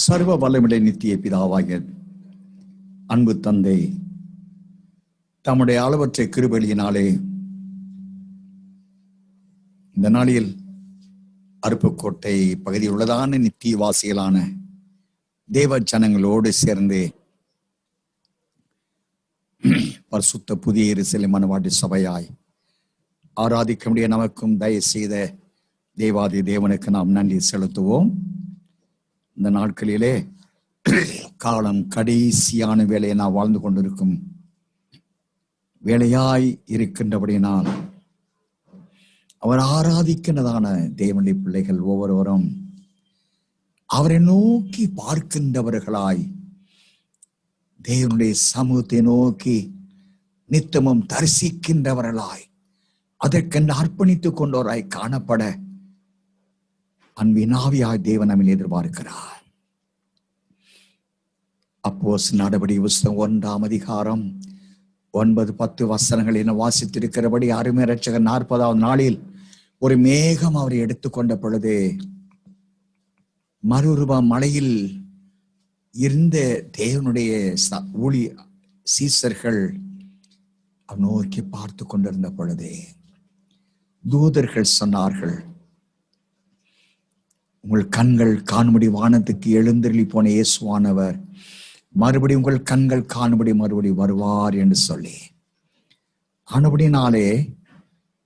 சர்வ வல்லமையுள்ள நித்திய பிதாவாகிய அன்பு தந்தை தம்முடைய அளவற்ற கிருபையினாலே இந்த நாளில் அருப்புக்கோட்டை பகுதியில் உள்ளதான நித்திய வாசிகளான தேவ ஜனங்களோடு சேர்ந்து பரிசுத்த புதிய எருசலேம் மனவாட்டி சபையாய் ஆராதிக்க முடிய நமக்கும் தயவு செய்த தேவாதி தேவனுக்கு நாம் நன்றி செலுத்துவோம். இந்த நாட்களிலே காலம் கடைசியான வேலையை நாம் வாழ்ந்து கொண்டிருக்கும் வேலையாய் இருக்கின்றபடியினால் அவர் ஆராதிக்கின்றதான தேவனுடைய பிள்ளைகள் ஒவ்வொருவரும் அவரை நோக்கி பார்க்கின்றவர்களாய் தேவனுடைய சமூகத்தை நோக்கி நித்தமும் தரிசிக்கின்றவர்களாய் அதற்கென்று அர்ப்பணித்துக் கொண்டவராய் காணப்பட அன்பின் ஆவியாய் தேவன் நம்மில் எதிர்பார்க்கிறார். அப்போஸ்தலர் நடபடிகள் புத்தகம் 1ஆம் அதிகாரம் 9-10 வசனங்களில் வாசித்திருக்கிறபடி அருமை இரட்சகர் 40ஆவது நாளில் ஒரு மேகம் அவரை எடுத்துக்கொண்ட பொழுது மறுரூப மலையில் இருந்த தேவனுடைய சீசர்கள் நோக்கி பார்த்து கொண்டிருந்த பொழுது தூதர்கள் சொன்னார்கள், உங்கள் கண்கள் காணும்படி வானத்துக்கு எழுந்தருளி போன இயேசுவானவர் மறுபடி உங்கள் கண்கள் காணும்படி மறுபடி வருவார் என்று சொல்லி. ஆனபடினாலே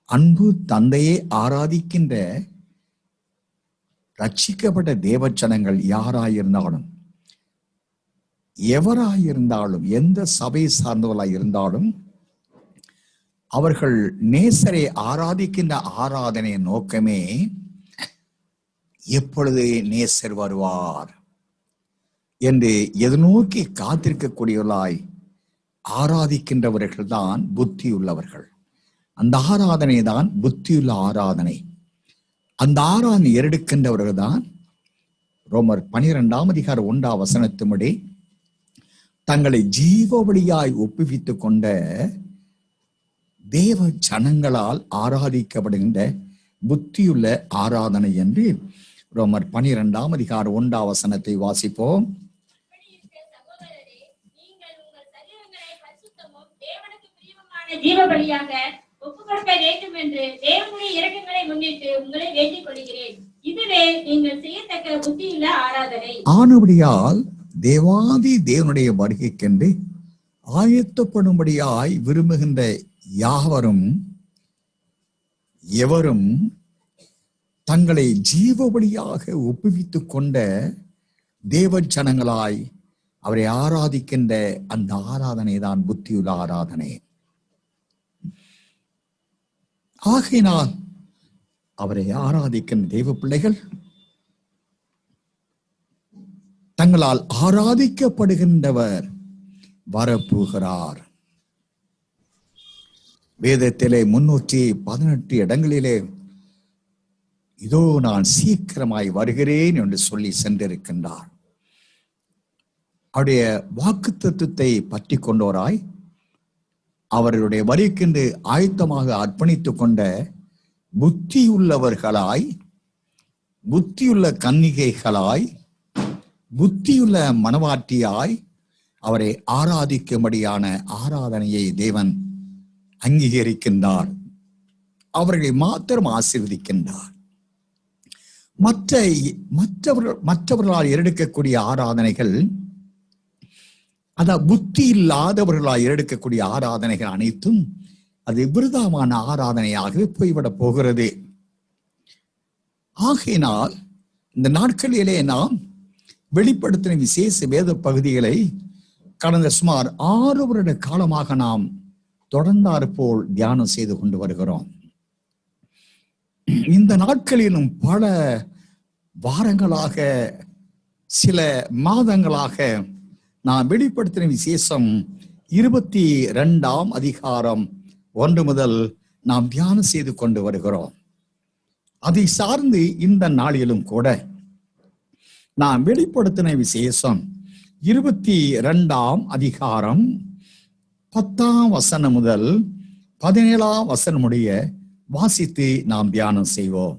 அன்பு தந்தையை ஆராதிக்கின்ற ரட்சிக்கப்பட்ட தேவச்சனங்கள் யாராயிருந்தாலும் எவராயிருந்தாலும் எந்த சபை சார்ந்தவர்களாய் இருந்தாலும் அவர்கள் நேசரை ஆராதிக்கின்ற ஆராதனை நோக்கமே எப்பொழுது நேசர் வருவார் என்று எதிர்நோக்கி காத்திருக்கக்கூடியவர்களாய் ஆராதிக்கின்றவர்கள் தான் புத்தி உள்ளவர்கள். அந்த ஆராதனை தான் புத்தியுள்ள ஆராதனை. அந்த ஆராதனை எடுக்கின்றவர்கள் தான் ரோமர் 12ஆம் அதிகாரம் 1ஆம் வசனத்தின்படி தங்களை ஜீவ வழியாய் ஒப்புவித்துக் கொண்ட தேவ ஜனங்களால் ஆராதிக்கப்படுகின்ற புத்தியுள்ள ஆராதனை என்று ரோமர் 12ஆம் அதிகாரம் 1ஆம் வசனத்தை வாசிப்போம். ஆனபடியால் தேவாதி தேவனுடைய வருகைக்கென்று ஆயத்தப்படும்படியாய் விரும்புகின்ற யாவரும் எவரும் தங்களை ஜீவபலியாக ஒப்புவித்துக் கொண்ட தேவ ஜனங்களாய் அவரை ஆராதிக்கின்ற அந்த ஆராதனை தான் புத்தியுள்ள ஆராதனை. ஆகையினால் அவரை ஆராதிக்கின்ற தேவ பிள்ளைகள் தங்களால் ஆராதிக்கப்படுகின்றவர் வரப்போகிறார். வேதத்திலே 318 இடங்களிலே இதோ நான் சீக்கிரமாய் வருகிறேன் என்று சொல்லி சென்றிருக்கின்றார். அவருடைய வாக்குத்தத்தத்தை பற்றி கொண்டோராய் அவர்களுடைய வருகைக்கென்று ஆயத்தமாக அர்ப்பணித்துக் கொண்ட புத்தியுள்ளவர்களாய், புத்தியுள்ள கன்னிகைகளாய், புத்தியுள்ள மனவாட்டியாய் அவரை ஆராதிக்கும்படியான ஆராதனையை தேவன் அங்கீகரிக்கின்றார். அவர்களை மாத்திரம் ஆசீர்வதிக்கின்றார். மற்றவர்களால் எடுக்கக்கூடிய ஆராதனைகள், அதாவது புத்தி இல்லாதவர்களால் எடுக்கக்கூடிய ஆராதனைகள் அனைத்தும் அது விருதாமான ஆராதனையாகவே போய்விட போகிறது. ஆகையினால் இந்த நாட்களிலே நாம் வெளிப்படுத்தின விசேஷ வேத பகுதிகளை கடந்த சுமார் 6 வருட காலமாக நாம் தொடர்ந்தாறு போல் தியானம் செய்து கொண்டு வருகிறோம். இந்த நாட்களிலும் பல வாரங்களாக, சில மாதங்களாக நான் வெளிப்படுத்தின விசேஷம் 22ஆம் அதிகாரம் 1 முதல் நாம் தியானம் செய்து கொண்டு வருகிறோம். அதை சார்ந்து இந்த நாளிலும் கூட நாம் வெளிப்படுத்தின விசேஷம் 22ஆம் அதிகாரம் 10ஆம் வசனம் முதல் 17ஆம் வசனம் முடிய வாசித்து நாம் தியானம் செய்வோம்.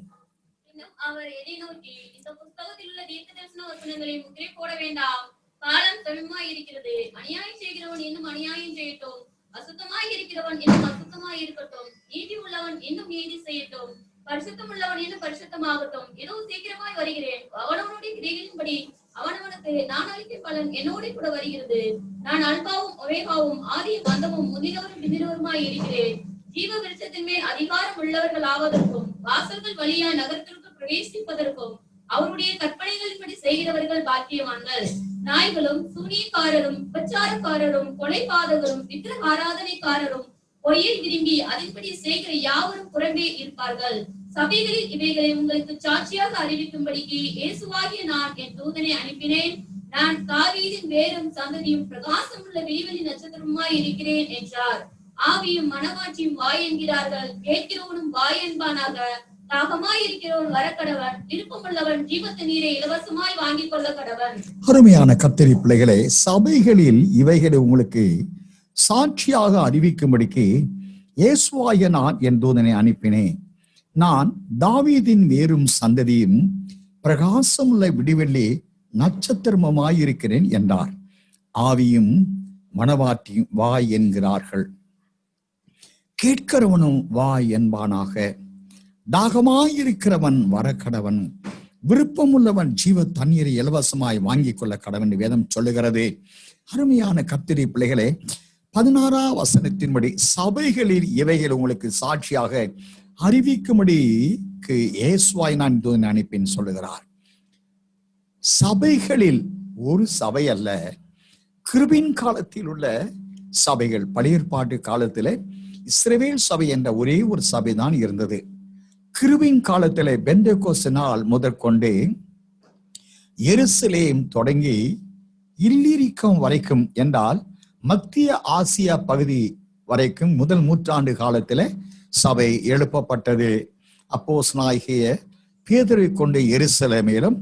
வசனங்களை முத்திரை போட வேண்டாம். காலம் சமீபமாய் இருக்கிறது. அநியாயம் செய்கிறவன் இன்னும் அநியாயம் செய்யட்டும். அசுத்தமாய் இருக்கிறவன் இன்னும் அசுத்தமாய் இருக்கட்டும். நீதி உள்ளவன் இன்னும் நீதி செய்யட்டும். பரிசுத்தம் உள்ளவன் இன்னும் பரிசுத்தமாகட்டும். ஏதோ சீக்கிரமாய் வருகிறேன். அவனவனுடைய கிரியைகளின்படி அவனவனுக்கு நான் அளிக்கும் பலன் என்னோட கூட வருகிறது. நான் அல்பாவும் ஒமேகாவும் ஆதியும் அந்தமும் முந்தினவரும் பிந்தினவருமாய் இருக்கிறேன். ஜீவ விருட்சத்தின் மேல் அதிகாரம் உள்ளவர்கள் ஆவதற்கும் வாசல்கள் வழியாய் நகரத்திற்கு பிரவேசிப்பதற்கும் அவருடைய கற்பனைகளின்படி செய்கிறவர்கள் பாக்கியவான்கள். நாய்களும் சூனியக்காரரும் விபச்சாரக்காரரும் கொலைபாதகரும் விக்கிரக ஆராதனைக்காரரும் பொய்யை விரும்பி அதன்படி செய்கிற யாவரும் புறம்பே இருப்பார்கள். சபைகளில் இவைகளை உங்களுக்கு சாட்சியாக அறிவிக்கும்படிக்கு இயேசுவாகிய நான் என் தூதனை அனுப்பினேன். நான் தாவீதின் வேரும் சந்ததியும் பிரகாசம் உள்ள விடிவெளி நட்சத்திரமாய் இருக்கிறேன் என்றார். ஆவியும் மனவாட்சியும் வாய் என்கிறார்கள். கேட்கிறவனும் வாய் என்பானாக. தாகமாய் இருக்கிறவன் வரக்கடவன். விருப்பமுள்ளவன் ஜீவத்த நீரை இலவசமாய் வாங்கிக் கொள்ள கடவன். அருமையான கர்த்தரின் பிள்ளைகளே, சபைகளில் இவைகளை உங்களுக்கு சாட்சியாக அறிவிக்கும்படிக்கு இயேசுவாகிய நான் என் தூதனை அனுப்பினேன். நான் தாவீதின் வேரும் சந்ததியும் பிரகாசமுள்ள விடிவெள்ளி நட்சத்திரமாயிருக்கிறேன் என்றார். ஆவியும் மனவாட்டியும் வாய் என்கிறார்கள். கேட்கிறவனும் வாய் என்பானாக. தாகமாயிருக்கிறவன் வரக்கடவன். விருப்பமுள்ளவன் ஜீவ தண்ணீரை இலவசமாய் வாங்கிக் கொள்ள கடவன் வேதம் சொல்லுகிறது. அருமையான கர்த்தரின் பிள்ளைகளே, 16ஆம் வசனத்தின்படி சபைகளில் இவைகள் உங்களுக்கு சாட்சியாக அறிவிக்கும்படிக்கு இயேசுவாய் நான் தூதனை அனுப்பின்னு சொல்லுகிறார். சபைகளில் ஒரு சபை அல்ல, கிருபின் காலத்தில் உள்ள சபைகள். பழைய ஏற்பாட்டு காலத்துல இஸ்ரவேல் சபை என்ற ஒரே ஒரு சபை தான் இருந்தது. கிருபின் காலத்துல பெந்தெகோஸ்து நாள் முதற்கொண்டு எருசலேம் தொடங்கி இல்லிரிக்கம் வரைக்கும் என்றால் மத்திய ஆசியா பகுதி வரைக்கும் முதல் நூற்றாண்டு காலத்துல சபை எழுப்பப்பட்டது. அப்போஸ்தலனாகிய பேதுருவை கொண்டு எருசலேமிலும்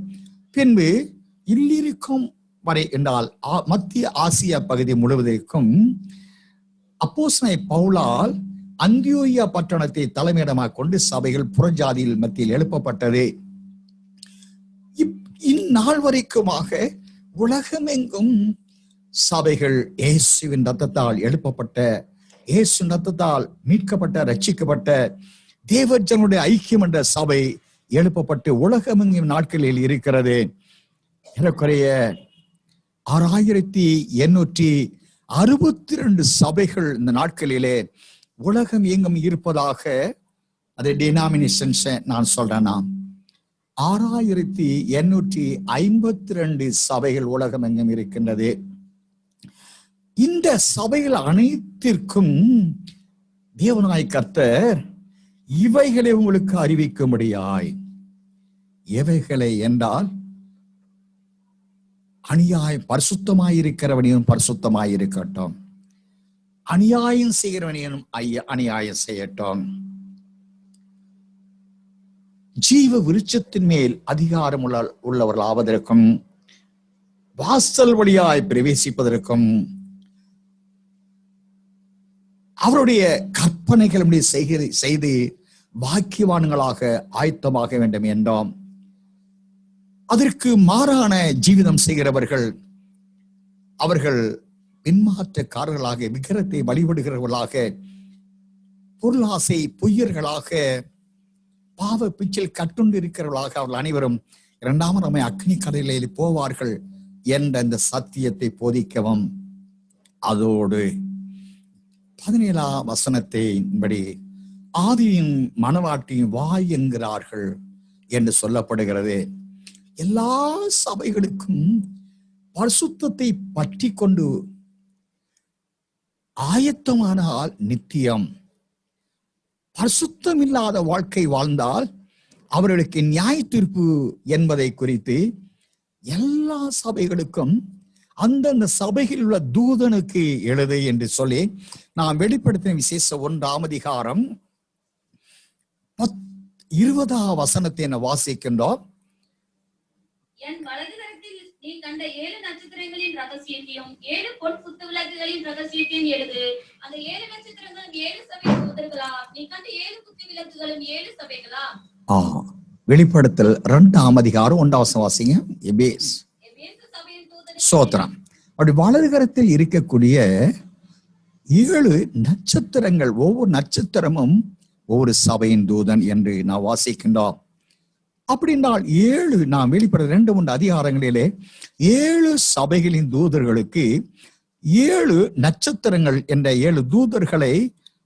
பின்பு இல்லிரிக்கம் வரை என்றால் மத்திய ஆசியா பகுதி முழுவதற்கும் அப்போஸ்தலனாகிய பவுலால் அந்தியோகியா பட்டணத்தை தலைமையிடமாக கொண்டு சபைகள் புறஜாதியில் மத்தியில் எழுப்பப்பட்டது. இந்நாள் வரைக்குமாக உலகமெங்கும் சபைகள் இயேசுவின் ரத்தத்தால் எழுப்பப்பட்ட, இயேசுவின் ரத்தத்தால் மீட்கப்பட்ட, ரட்சிக்கப்பட்ட தேவஜனுடைய ஐக்கியம் என்ற சபை எழுப்பப்பட்டு உலகமெங்கும் நாட்களில் இருக்கிறது. ஏறக்குறைய 6862 சபைகள் இந்த நாட்களிலே உலகம் எங்கும் இருப்பதாக அது டினாமினேஷன்ஸ் நான் சொல்றேன்னா 6852 சபைகள் உலகம் எங்கும் இருக்கின்றது. இந்த சபைகள் அனைத்திற்கும் தேவனாய் கர்த்தர் இவைகளை உங்களுக்கு அறிவிக்கும்படியாய், எவைகளை என்றால் பரிசுத்தமாயிருக்கிறவனையும் பரிசுத்தமாயிருக்கட்டும், அநியாயம் செய்கிறவனையும் அநியாயம் செய்யட்டும், ஜீவ விருட்சத்தின் மேல் அதிகாரம் உள்ளவர்கள் ஆவதற்கும், வாசல் வழியாய் பிரவேசிப்பதற்கும், அவருடைய கற்பனைகள் செய்து பாக்கியவான்களாக ஆயத்தமாக வேண்டும் என்றோம். அதற்கு மாறான ஜீவிதம் செய்கிறவர்கள் அவர்கள் பின்மாற்றக்காரர்களாக, விக்கிரத்தை வழிபடுகிறவர்களாக, பொருளாசை பொய்யர்களாக, பாவ பிச்சில் கட்டுண்டு இருக்கிறவர்களாக அவர்கள் அனைவரும் 2ஆம் ரமை அக்னி கடலில் போவார்கள் என்ற அந்த சத்தியத்தை போதிக்கவும், அதோடு 17ஆம் வசனத்தின்படி ஆதியும் மனவாட்டியும் வாய் என்கிறார்கள் என்று சொல்லப்படுகிறது. எல்லா சபைகளுக்கும் பரிசுத்தத்தை பற்றி கொண்டு ஆயத்தமானால் நித்தியம், பரிசுத்தம் இல்லாத வாழ்க்கை வாழ்ந்தால் அவர்களுக்கு நியாய தீர்ப்பு என்பதை குறித்து எல்லா சபைகளுக்கும் அந்தந்த சபையில் உள்ள தூதனுக்கு எழுது என்று சொல்லி நாம் வெளிப்படுத்தின விசேஷ 1ஆம் அதிகாரம் 20ஆம் வசனத்தை என்ன வாசிக்கின்றோம். என் வலது கரத்தில் நீ கண்ட 7 நட்சத்திரங்களின் ரகசியத்தையும் 7 பொன் குத்து விளக்குகளின் ரகசியத்தையும் எழுது. அந்த 7 நட்சத்திரங்களும் 7 சபை தூதர்களா? நீ கண்ட 7 குத்து விளக்குகளும் 7 சபைகளா? வெளிப்படுத்தல் 2ஆம் அதிகாரம் 1ஆம் வசனம் வாசிங்க. எபேஸ் சோத்திரம். அப்படி வலது கரத்தில் இருக்கக்கூடிய 7 நட்சத்திரங்கள், ஒவ்வொரு நட்சத்திரமும் ஒவ்வொரு சபையின் தூதன் என்று நாம் வாசிக்கின்றோம். அப்படின்னால் 7 நாம் வெளிப்பட 2-3 அதிகாரங்களிலே 7 சபைகளின் தூதர்களுக்கு 7 நட்சத்திரங்கள் என்ற 7 தூதர்களை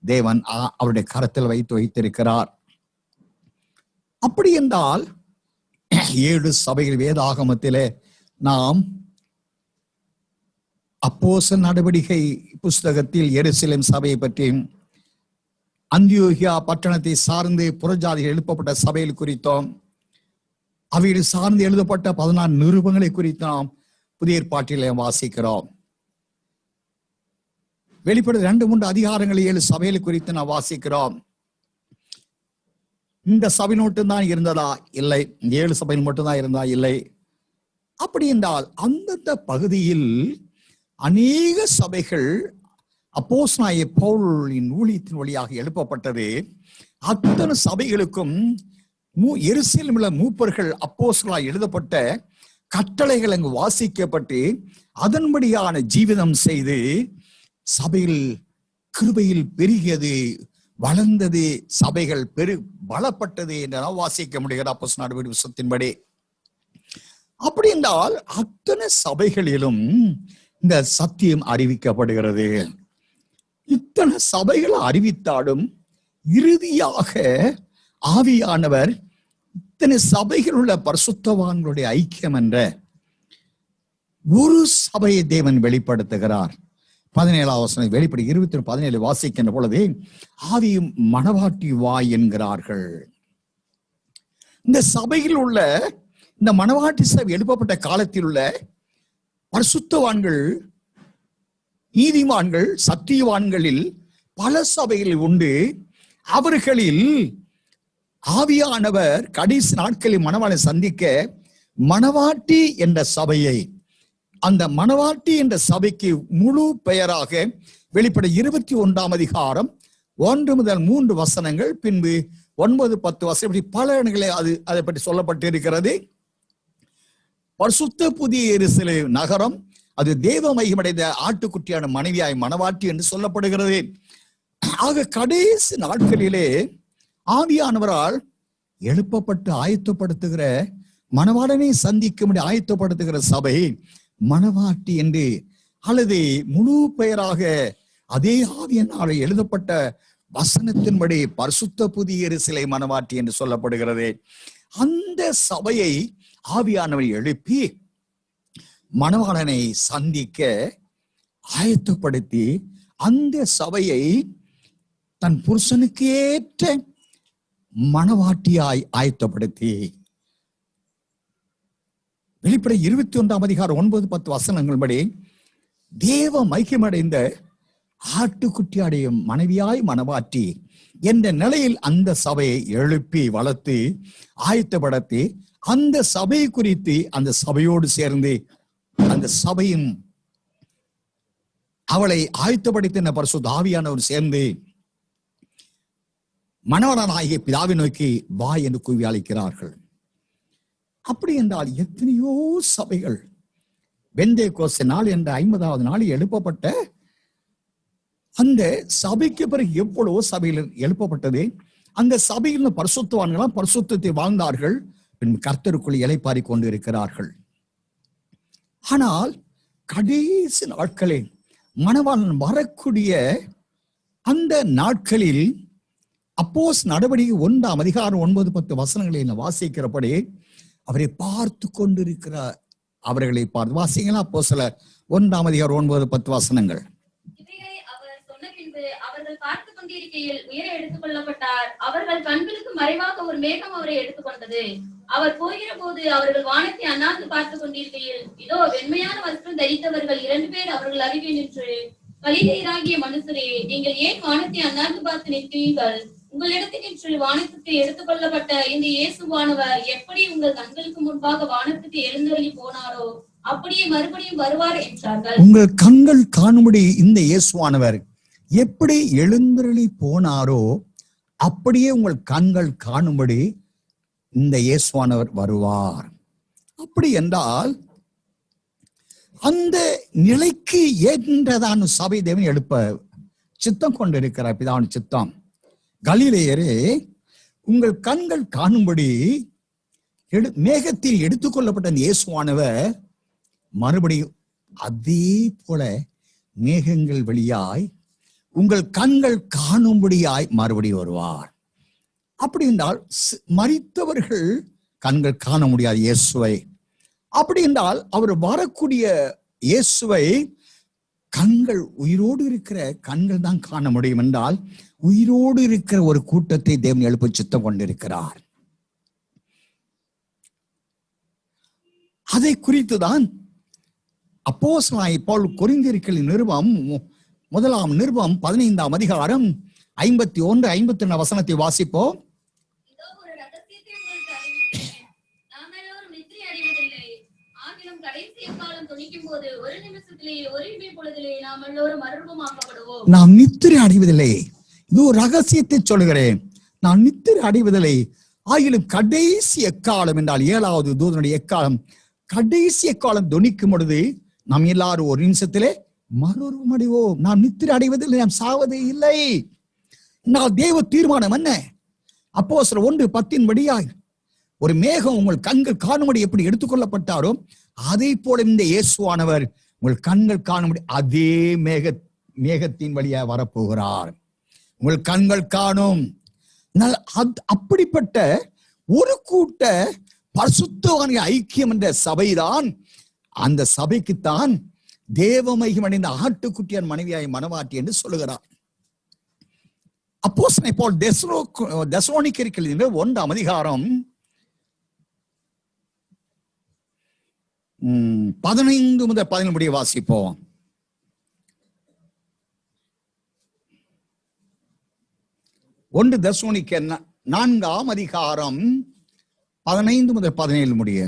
தேவன் அவருடைய கரத்தில் வைத்திருக்கிறார். அப்படி என்றால் 7 சபைகள் வேதாகமத்திலே நாம் அப்போஸ்தலர் நடவடிக்கை புஸ்தகத்தில் எருசலேம் சபையை பற்றியும், அந்தியோகியா பட்டணத்தை சார்ந்து புறஜாதிகள் எழுப்பப்பட்ட சபைகள் குறித்தோம், அவையில் சார்ந்து எழுதப்பட்ட 14 நிருபங்களை குறித்து நாம் புதிய ஏற்பாட்டிலே வாசிக்கிறோம். வெளிப்பட 2-3 அதிகாரங்கள் 7 சபைகள் குறித்து நாம் வாசிக்கிறோம். இந்த சபை மட்டும்தான் இருந்ததா? இல்லை. 7 சபையில் மட்டும்தான் இருந்தா? இல்லை. அப்படி என்றால் அந்தந்த பகுதியில் அநேக சபைகள் அப்போஸ்தலனாகிய பவுலின் ஊழியத்தின் வழியாக எழுப்பப்பட்டது. அத்தனை சபைகளுக்கும் எருசலேமில் உள்ள மூப்பர்கள் அப்போஸ்தலரால் எழுதப்பட்ட கட்டளைகள் அங்கு வாசிக்கப்பட்டு அதன்படியான ஜீவிதம் செய்து சபையில் கிருபையில் பெருகியது, வளர்ந்தது, சபைகள் பலப்பட்டது என்று வாசிக்க முடிகிறது அப்போஸ்தலர் நடவடிக்கை புத்தகத்தின்படி. அப்படி என்றால் அத்தனை சபைகளிலும் இந்த சத்தியம் அறிவிக்கப்படுகிறது. இத்தனை சபைகள் அறிவித்தாலும் இறுதியாக ஆவியானவர் இத்தனை சபைகள் உள்ள பரிசுத்தவான்களுடைய ஐக்கியம் என்ற ஒரு சபையை தேவன் வெளிப்படுத்துகிறார். 17ஆம் வசனம் வெளிப்படை 21:17 வாசிக்கின்ற பொழுது ஆவியும் மணவாட்டி வாய் என்கிறார்கள். இந்த சபையில் உள்ள இந்த மணவாட்டி சபை எழுப்பப்பட்ட காலத்தில் உள்ள பரிசுத்தவான்கள், நீதிமான்கள், சத்தியவான்களில் பல சபைகள் உண்டு. அவர்களில் ஆவியானவர் கடைசி நாட்களில் மணவாளை சந்திக்க மணவாட்டி என்ற சபையை, அந்த மணவாட்டி என்ற சபைக்கு முழு பெயராக வெளிப்பட 21ஆம் அதிகாரம் 1 முதல் 3 வசனங்கள், பின்பு 9-10 வசனம், பல இடங்களே அதை பற்றி சொல்லப்பட்டிருக்கிறது. பரிசுத்த புதிய எருசலேம் நகரம், அது தேவ மகிமையடைந்த ஆட்டுக்குட்டியான மனைவியாய் மணவாட்டி என்று சொல்லப்படுகிறது. ஆக கடைசி நாட்களிலே ஆவியானவரால் எழுப்பப்பட்டு ஆயத்தப்படுத்துகிற, மணவாளனை சந்திக்கும்படி ஆயத்தப்படுத்துகிற சபை மணவாட்டி என்று, அல்லது முழு பெயராக அதே ஆவியினால் எழுதப்பட்ட வசனத்தின்படி பரிசுத்த புதிய எருசலேம் மணவாட்டி என்று சொல்லப்படுகிறது. அந்த சபையை ஆவியானவர் எழுப்பி மணவாளனை சந்திக்க ஆயத்தப்படுத்தி அந்த சபையை தன் புருஷனுக்கு ஏற்ற மணவாட்டியாய் ஆயத்தப்படுத்தி வெளிப்பட 21ஆம் அதிகாரம் 9-10 வசனங்கள் படி தேவ மகிமையடைந்த ஆட்டுக்குட்டியாடைய மனைவியாய் மணவாட்டி என்ற நிலையில் அந்த சபையை எழுப்பி வளர்த்து ஆயத்தப்படுத்தி அந்த சபை குறித்து அந்த சபையோடு சேர்ந்து அந்த சபையும் அவளை ஆயத்தப்படுத்தின பரிசுத்த ஆவியானவர் சேர்ந்து மணவாளனாகிய பிதாவை நோக்கி வா என்று கூவி அழைக்கிறார்கள். அப்படி என்றால் எத்தனையோ சபைகள் பெந்தேகோஸ்தே நாள் என்ற 50வது நாளில் எழுப்பப்பட்ட அந்த சபைக்கு பிறகு எவ்வளவோ சபையில் எழுப்பப்பட்டது. அந்த சபையில் பரிசுத்தவான்களாம் பரிசுத்தத்தை வாழ்ந்தார்கள், பின் கர்த்தருக்குள் இளைப்பாரி கொண்டு இருக்கிறார்கள். ஆனால் கடைசி நாட்களில் மணவாளன் வரக்கூடிய அந்த நாட்களில் அப்போஸ்தலர் நடவடிக்கை 1ஆம் அதிகாரம் 9-10 வசனங்களில் வாசிக்கிறபடி அவரை பார்த்து கொண்டிருக்கிறார். அவர்களை பார்த்து வாசிங்களா? அப்போஸ்தலர் 1ஆம் அதிகாரம் 9-10 வசனங்கள். அவர் சொன்ன பின்பு அவர்கள் பார்த்து கொண்டிருக்கையில் உயர எடுத்துக் கொள்ளப்பட்டார். அவர்கள் கண்களுக்கு மறைவாக ஒரு மேகம் அவரை எடுத்துக்கொண்டது. அவர் போகிற போது அவர்கள் வானத்தை அண்ணாந்து பார்த்து கொண்டிருக்கையில் இதோ வெண்மையான வஸ்திரம் தரித்தவர்கள் 2 பேர் அவர்கள் அருகே நின்று, கலிலேயராகிய மனுஷரே, நீங்கள் ஏன் வானத்தை அண்ணாந்து பார்த்து நிற்கிறீர்கள்? உங்களிடத்தில் நின்று வானத்துக்கு எடுத்துக் கொள்ளப்பட்ட இந்த இயேசுவானவர் எப்படி உங்கள் கண்களுக்கு முன்பாக வானத்துக்கு எழுந்தருளி போனாரோ அப்படியே மறுபடியும் வருவார் என்றார்கள். உங்கள் கண்கள் காணும்படி இந்த இயேசுவானவர் எப்படி எழுந்தருளி போனாரோ அப்படியே உங்கள் கண்கள் காணும்படி இந்த இயேசுவானவர் வருவார். அப்படி என்றால் அந்த நிலைக்கு ஏற்றதான சபை தேவன் எழுப்ப சித்தம் கொண்டிருக்கிறார். பிதாவின் சித்தம். கலிலேயரே, உங்கள் கண்கள் காணும்படி மேகத்தில் எடுத்துக்கொள்ளப்பட்ட அந்த இயேசுவானவர் மறுபடியும் அதே போல மேகங்கள் வழியாய் உங்கள் கண்கள் காணும்படியாய் மறுபடியும் வருவார். அப்படி என்றால் மரித்தவர்கள் கண்கள் காண முடியாது இயேசுவை. அப்படி என்றால் அவர் வரக்கூடிய இயேசுவை கண்கள், உயிரோடு இருக்கிற கண்கள் தான் காண முடியும் என்றால், உயிரோடு இருக்கிற ஒரு கூட்டத்தை தேவன் எழுப்ப சித்தம் கொண்டிருக்கிறார். அதை குறித்துதான் அப்போஸ்தலனாகிய பவுல் கொரிந்தியர்களின் நிருபம் 15ஆம் அதிகாரம் 51, 52 வசனத்தை வாசிப்போம். நாம் நித்திரை அடைவதில்லை. இது ஒரு ரகசியத்தை சொல்லுகிறேன். நான் நித்திரை அடைவதில்லை. ஆகிலும் கடைசி எக்காலம் என்றால் 7வது தூதனுடைய எக்காலம், கடைசி எக்காலம் தொனிக்கும் பொழுது நாம் எல்லாரும் ஒரு நிமிஷத்திலே மறுரூபம் அடைவோம். நாம் நித்திரை அடைவதில்லை, நாம் சாவதே இல்லை. தேவ தீர்மானம் என்ன? அப்போஸ்தலர் 1:10 படியாய் ஒரு மேகம் உங்கள் கண்கள் காணும்படி எப்படி எடுத்துக்கொள்ளப்பட்டாரோ அதே போல இந்த இயேசுவானவர் உங்கள் கண்கள் காணும்படி அதே மேகத்தின் வழியா வரப்போகிறார். உங்கள் கண்கள் காணும். அப்படிப்பட்ட ஒரு கூட்ட பரிசுத்தவான்கள் ஐக்கியம் என்ற சபைதான். அந்த சபைக்குத்தான் தேவமகிமை அடைந்த ஆட்டுக்குட்டியான் மனைவியாய் மனவாட்டி என்று சொல்லுகிறார். அப்போஸ்தலன் பவுல் தெசலோனிக்கேயர் 1ஆம் அதிகாரம் 15 முதல் 17 முடிய வாசிப்போம். தெசலோனிக்கேயர் 4ஆம் அதிகாரம் 15 முதல் 17 முடிய.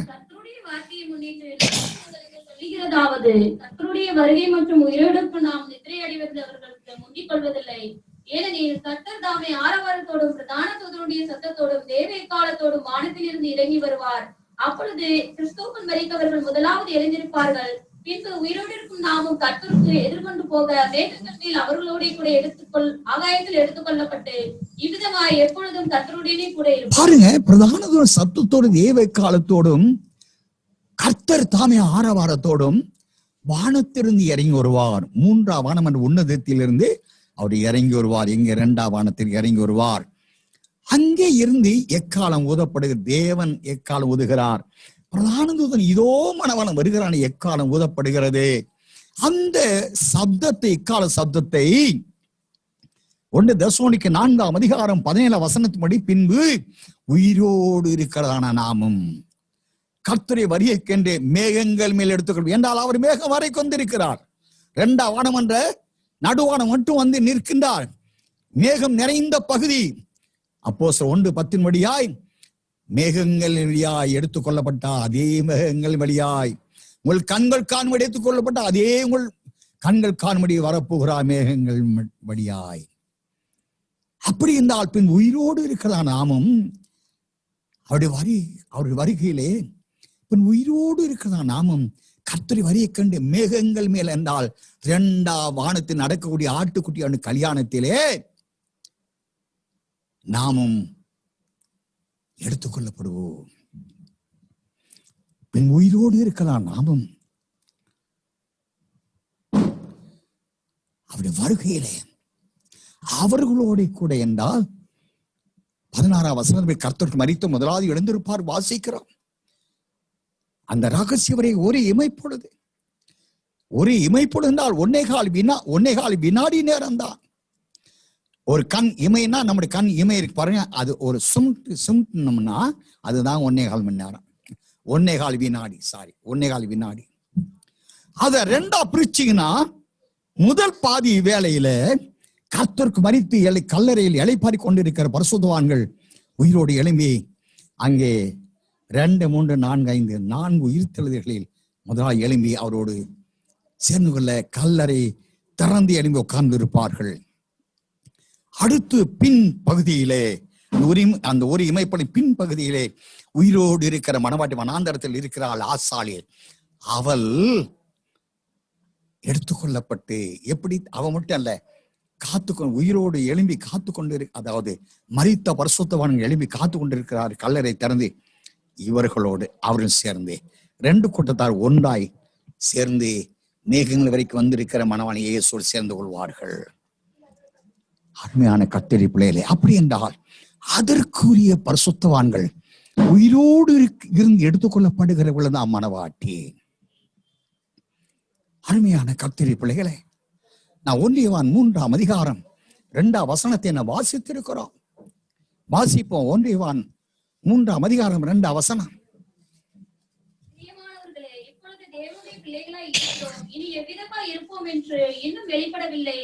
கர்த்தருடைய வருகை மற்றும் உயிரோடுக்கு நாம் நித்திரை அடைவதற்கு முந்திக் கொள்வதில்லை. ஏனெனில் கர்த்தர் தாமே ஆரவாரத்தோடும் பிரதான தூதனுடைய சத்தத்தோடும் தேவ எக்காலத்தோடும் வானத்திலிருந்து இறங்கி வருவார். அப்பொழுது கிறிஸ்துவுக்குள் மரித்தவர்கள் முதலாவது எழுந்திருப்பார்கள். பின்பு உயிரோடு இருக்கும் நாமும் கர்த்தருக்கு எதிர்கொண்டு போக மேகங்கள் மேல் அவர்களோட கூட ஆகாயத்தில் எடுத்துக்கொள்ளப்பட்டு இவ்விதமாய் எப்பொழுதும் கர்த்தருடனே கூட இருப்பார். பாருங்க, பிரதான சத்தத்தோடும் தேவ எக்காலத்தோடும் கர்த்தர் தாமே ஆரவாரத்தோடும் வானத்திலிருந்து இறங்கி வருவார். 3ஆம் வானம் என்ற உன்னதத்திலிருந்து அவர் இறங்கி வருவார். இங்க 2ஆம் வானத்தில் இறங்கி வருவார். அங்கே இருந்து எக்காலம் ஊதப்படுகிற தேவன் எக்காலம் ஊதுகிறார். பிரதான தூதன் இதோ மணவாளன் வருகிறான் எக்காலம் ஊதப்படுகிறது. அந்த சப்தத்தை, எக்கால சப்தத்தை 1 தெசலோனிக்கேயர் 4ஆம் அதிகாரம் 17 வசனத்தின்படி பின்பு உயிரோடு இருக்கிறதான நாமும் கர்த்தருடைய வருகைக்கென்று மேகங்கள் மேல் எடுத்துக்கொள்வோம் என்றால் அவர் மேகம் வரை கொண்டிருக்கிறார். 2ஆம் வானம் என்ற நடுவானம் மட்டும் வந்து நிற்கின்றார். மேகம் நிறைந்த பகுதி. அப்போஸ்தலர் 1:10 வழியாய் மேகங்கள் வழியாய் எடுத்துக்கொள்ளப்பட்ட அதே மேகங்கள் வழியாய் உங்கள் கண்கள் காணும்படி எடுத்துக்கொள்ளப்பட்ட அதே உங்கள் கண்கள் காணும்படி வரப்போகிறார் மேகங்கள் வழியாய். அப்படி என்றால் பின் உயிரோடு இருக்கிறான் நாமும் அவருடைய வருகையிலே பின் உயிரோடு இருக்கிறான் நாமும் கர்த்தரை வரியை கண்டு மேகங்கள் மேல் என்றால் 2ஆம் வானத்தில் நடக்கக்கூடிய ஆட்டுக்குட்டியான கல்யாணத்திலே நாமும் எடுத்துக்கொள்ளப்படுவோம். பின் உயிரோடு இருக்கலாம் நாமும் அவருடைய வருகையிலே அவர்களோட கூட என்றால் 16ஆம் வசனத்தில் கர்த்தருக்கு மரித்த முதலாவது எழுந்திருப்பார் வாசிக்கிறோம். அந்த ரகசிய வரை ஒரு இமைப்பொழுது என்றால் 1.25 வினாடி நேரம் தான். ஒரு கண் இமைன்னா நம்முடைய கண் இமை இருக்கு பாருங்க, அது ஒரு சும்னா அதுதான் 1.25 மணி நேரம், 1.25 வினாடி. 1.25 வினாடி. அத 2ஆ பிரிச்சிங்கன்னா முதல் பாதி வேளையில கர்த்தருக்கு மரித்து கல்லறையில் இளைப்பாரி கொண்டிருக்கிற பரிசுத்தவான்கள் உயிரோடு எழும்பி அங்கே 2, 3, 4, 5 4 உயிர்த்தெழுதல்களில் முதலாக எழும்பி அவரோடு சேர்ந்து கொள்ள கல்லறை திறந்து எழும்பி உட்கார்ந்து இருப்பார்கள். அடுத்து பின் பகுதியிலே அந்த ஒரு இமைப்படி பின் பகுதியிலே உயிரோடு இருக்கிற மணவாட்டி வனாந்தரத்தில் இருக்கிறாள் ஆசாலியர். அவள் எடுத்துக்கொள்ளப்பட்டு எப்படி அவ மட்டும் அல்ல, உயிரோடு எழும்பி காத்து கொண்டு அதாவது மரித்த பரிசுத்தவான்கள் எழும்பி காத்து கொண்டிருக்கிறார் கல்லறை திறந்து. இவர்களோடு அவரும் சேர்ந்து 2 கூட்டத்தார் ஒன்றாய் சேர்ந்து மேகங்கள் வரைக்கும் வந்திருக்கிற மணவாளி இயேசுவோடு சேர்ந்து கொள்வார்கள். அருமையான கர்த்தருடைய பிள்ளைகளே, அப்படி என்றால் அதற்குரிய பரிசுத்தவான்கள் உயிரோடு இருந்து எடுத்துக்கொள்ளப்படுகிறவர்கள் தான் மணவாட்டி. அருமையான கர்த்தருடைய பிள்ளைகளே, நான் 1 யோவான் 3ஆம் அதிகாரம் 2ஆம் வசனத்தை நான் வாசித்திருக்கிறோம். வாசிப்போம். 1 யோவான் 3ஆம் அதிகாரம் 2ஆம் வசனம். பிரியமானவர்களே, இப்பொழுது தேவனுடைய பிள்ளைகளாய் இருக்கிறோம், இனி எவ்விதமாய் இருப்போம் என்று இன்னும் வெளிப்படவில்லை.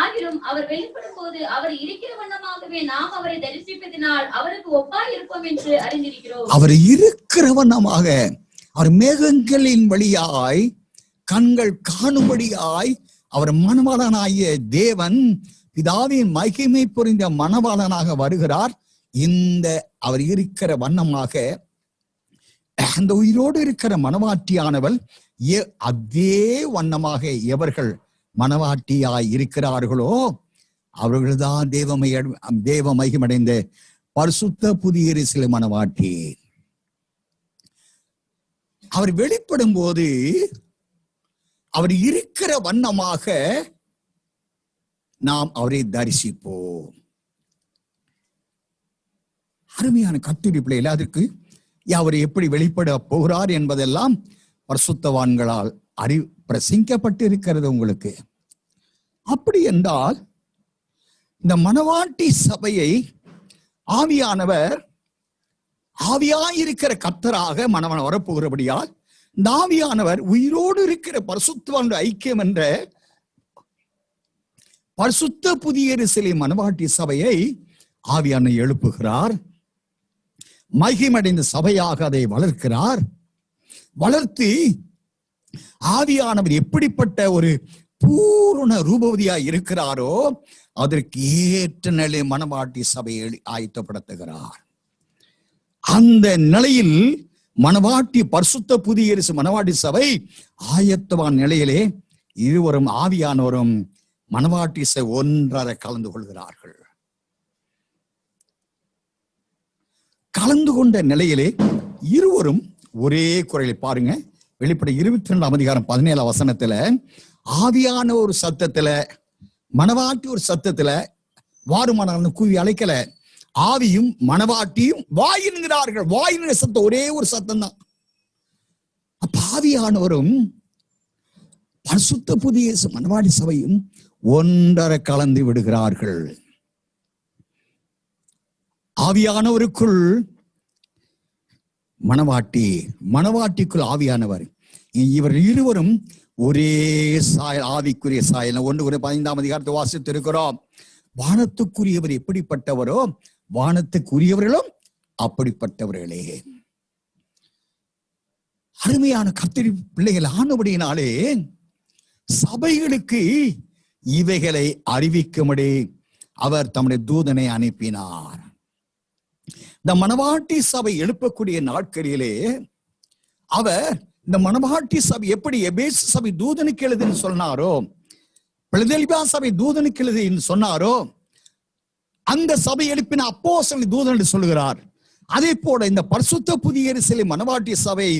ஆகிலும் அவர் வெளிப்படும் போது அவர் இருக்கிற வண்ணமாகவே நாம் அவரை தரிசிப்பதினால் அவருக்கு ஒப்பாய் இருப்போம் என்று அறிந்திருக்கிறோம். அவர் இருக்கிற வண்ணமாக, அவர் மேகங்களின் வழியாய் கண்கள் காணும்படியாய் அவர் மணவாளனாகிய தேவன் பிதாவின் மகிமை புரிந்த மணவாளனாக வருகிறார். இந்த அவர் இருக்கிற வண்ணமாக அந்த உயிரோடு இருக்கிற மணவாட்டியானவள் அதே வண்ணமாக எவர்கள் மணவாட்டியாய் இருக்கிறார்களோ அவர்கள்தான் தேவ மகிமடைந்த பரிசுத்த புதிய எருசலேம் மணவாட்டி. அவர் வெளிப்படும் போது அவர் இருக்கிற வண்ணமாக நாம் அவரை தரிசிப்போம். அருமையான கர்த்தருடைய பிள்ளைகள், அதற்கு அவர் எப்படி வெளிப்பட போகிறார் என்பதெல்லாம் பரிசுத்தவான்களால் பிரசங்கிக்கப்பட்டு இருக்கிறது உங்களுக்கு. அப்படி என்றால் இந்த மணவாட்டி சபையை ஆவியானவர் ஆவியாயிருக்கிற கர்த்தராக மணவன் வரப்போகிறபடியால் இந்த ஆவியானவர் உயிரோடு இருக்கிற பரிசுத்தவான்கள் ஐக்கியம் என்ற பரிசுத்த புதிய எருசலேம் மணவாட்டி சபையை ஆவியான எழுப்புகிறார். மகிமடைந்த சபையாக அதை வளர்க்கிறார். வளர்த்து ஆவியானவர் எப்படிப்பட்ட ஒரு பூரண ரூபவதியாய் இருக்கிறாரோ அதற்கு ஏற்ற நிலை மணவாட்டி சபையை ஆயத்தப்படுத்துகிறார். அந்த நிலையில் மணவாட்டி பரிசுத்த புதிய எருசலேம் மணவாட்டி சபை ஆயத்தமான நிலையிலே இருவரும் ஆவியானவரும் மணவாட்டி சபை ஒன்றாக கலந்து கொள்கிறார்கள். கலந்து கொண்ட நிலையிலே இருவரும் ஒரே குரலில், பாருங்க, வெளிப்படை 22ஆம் அதிகாரம் 17ஆம் வசனத்துல ஆவியான ஒரு சத்தத்துல மணவாட்டி ஒரு சத்தத்துல வாருமானு கூவி அழைக்கல, ஆவியும் மணவாட்டியும் வாயின்கிறார்கள். வாயின சத்தம் ஒரே ஒரு சத்தம் தான். அப்ப ஆவியானவரும் பரிசுத்த புதிய மணவாட்டி சபையும் ஒன்றரை கலந்து விடுகிறார்கள். ஆவியானவருக்குள் மணவாட்டி, மணவாட்டிக்குள் ஆவியானவர், இவர் இருவரும் ஒரே சாயல், ஆவிக்குரிய சாயல். 1 15ஆம் அதிகாரத்தை வாசித்திருக்கிறோம். வானத்துக்குரியவர் எப்படிப்பட்டவரோ வானத்துக்குரியவர்களும் அப்படிப்பட்டவர்களே. அருமையான கர்த்தருடைய பிள்ளைகள் ஆனபடியினாலே சபைகளுக்கு இவைகளை அறிவிக்கும்படி அவர் தம்முடைய தூதனை அனுப்பினார். இந்த மணவாட்டி சபை எழுப்பக்கூடிய நாட்களிலே அவர் இந்த மணவாட்டி சபை எப்படி எபேசு சபை தூதனுக்கு எழுதுன்னு சொன்னாரோ, பிலதெல்பியா சபை தூதனுக்கு எழுதுன்னு சொன்னாரோ, அந்த சபை எழுப்பின அப்போஸ்தலனை தூதன் என்று சொல்லுகிறார். அதே போல இந்த பரிசுத்த புதிய எருசலேம் மணவாட்டி சபை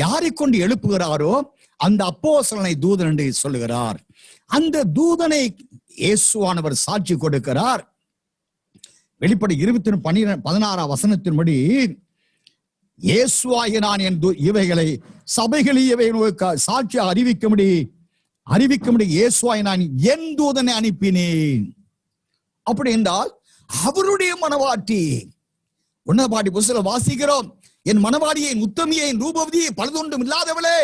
யாரை கொண்டு எழுப்புகிறாரோ அந்த அப்போஸ்தலனை தூதன் என்று சொல்லுகிறார். அந்த தூதனை இயேசுவானவர் சாட்சி கொடுக்கிறார். வெளிப்படை 16ஆம் வசனத்தின்படி, இயேசுவாகிய நான் என் இவைகளை சபைகளில் சாட்சி அறிவிக்கும்படி இயேசுவாகிய நான் என் தூதனை அனுப்பினேன். அப்படி என்றால் அவருடைய மணவாட்டி, உன்னதபாடி புஸ்தகம் வாசிக்கிறோம், என் மணவாடியை, உத்தமியை, ரூபவதியை, பலதொன்றும் இல்லாதவளே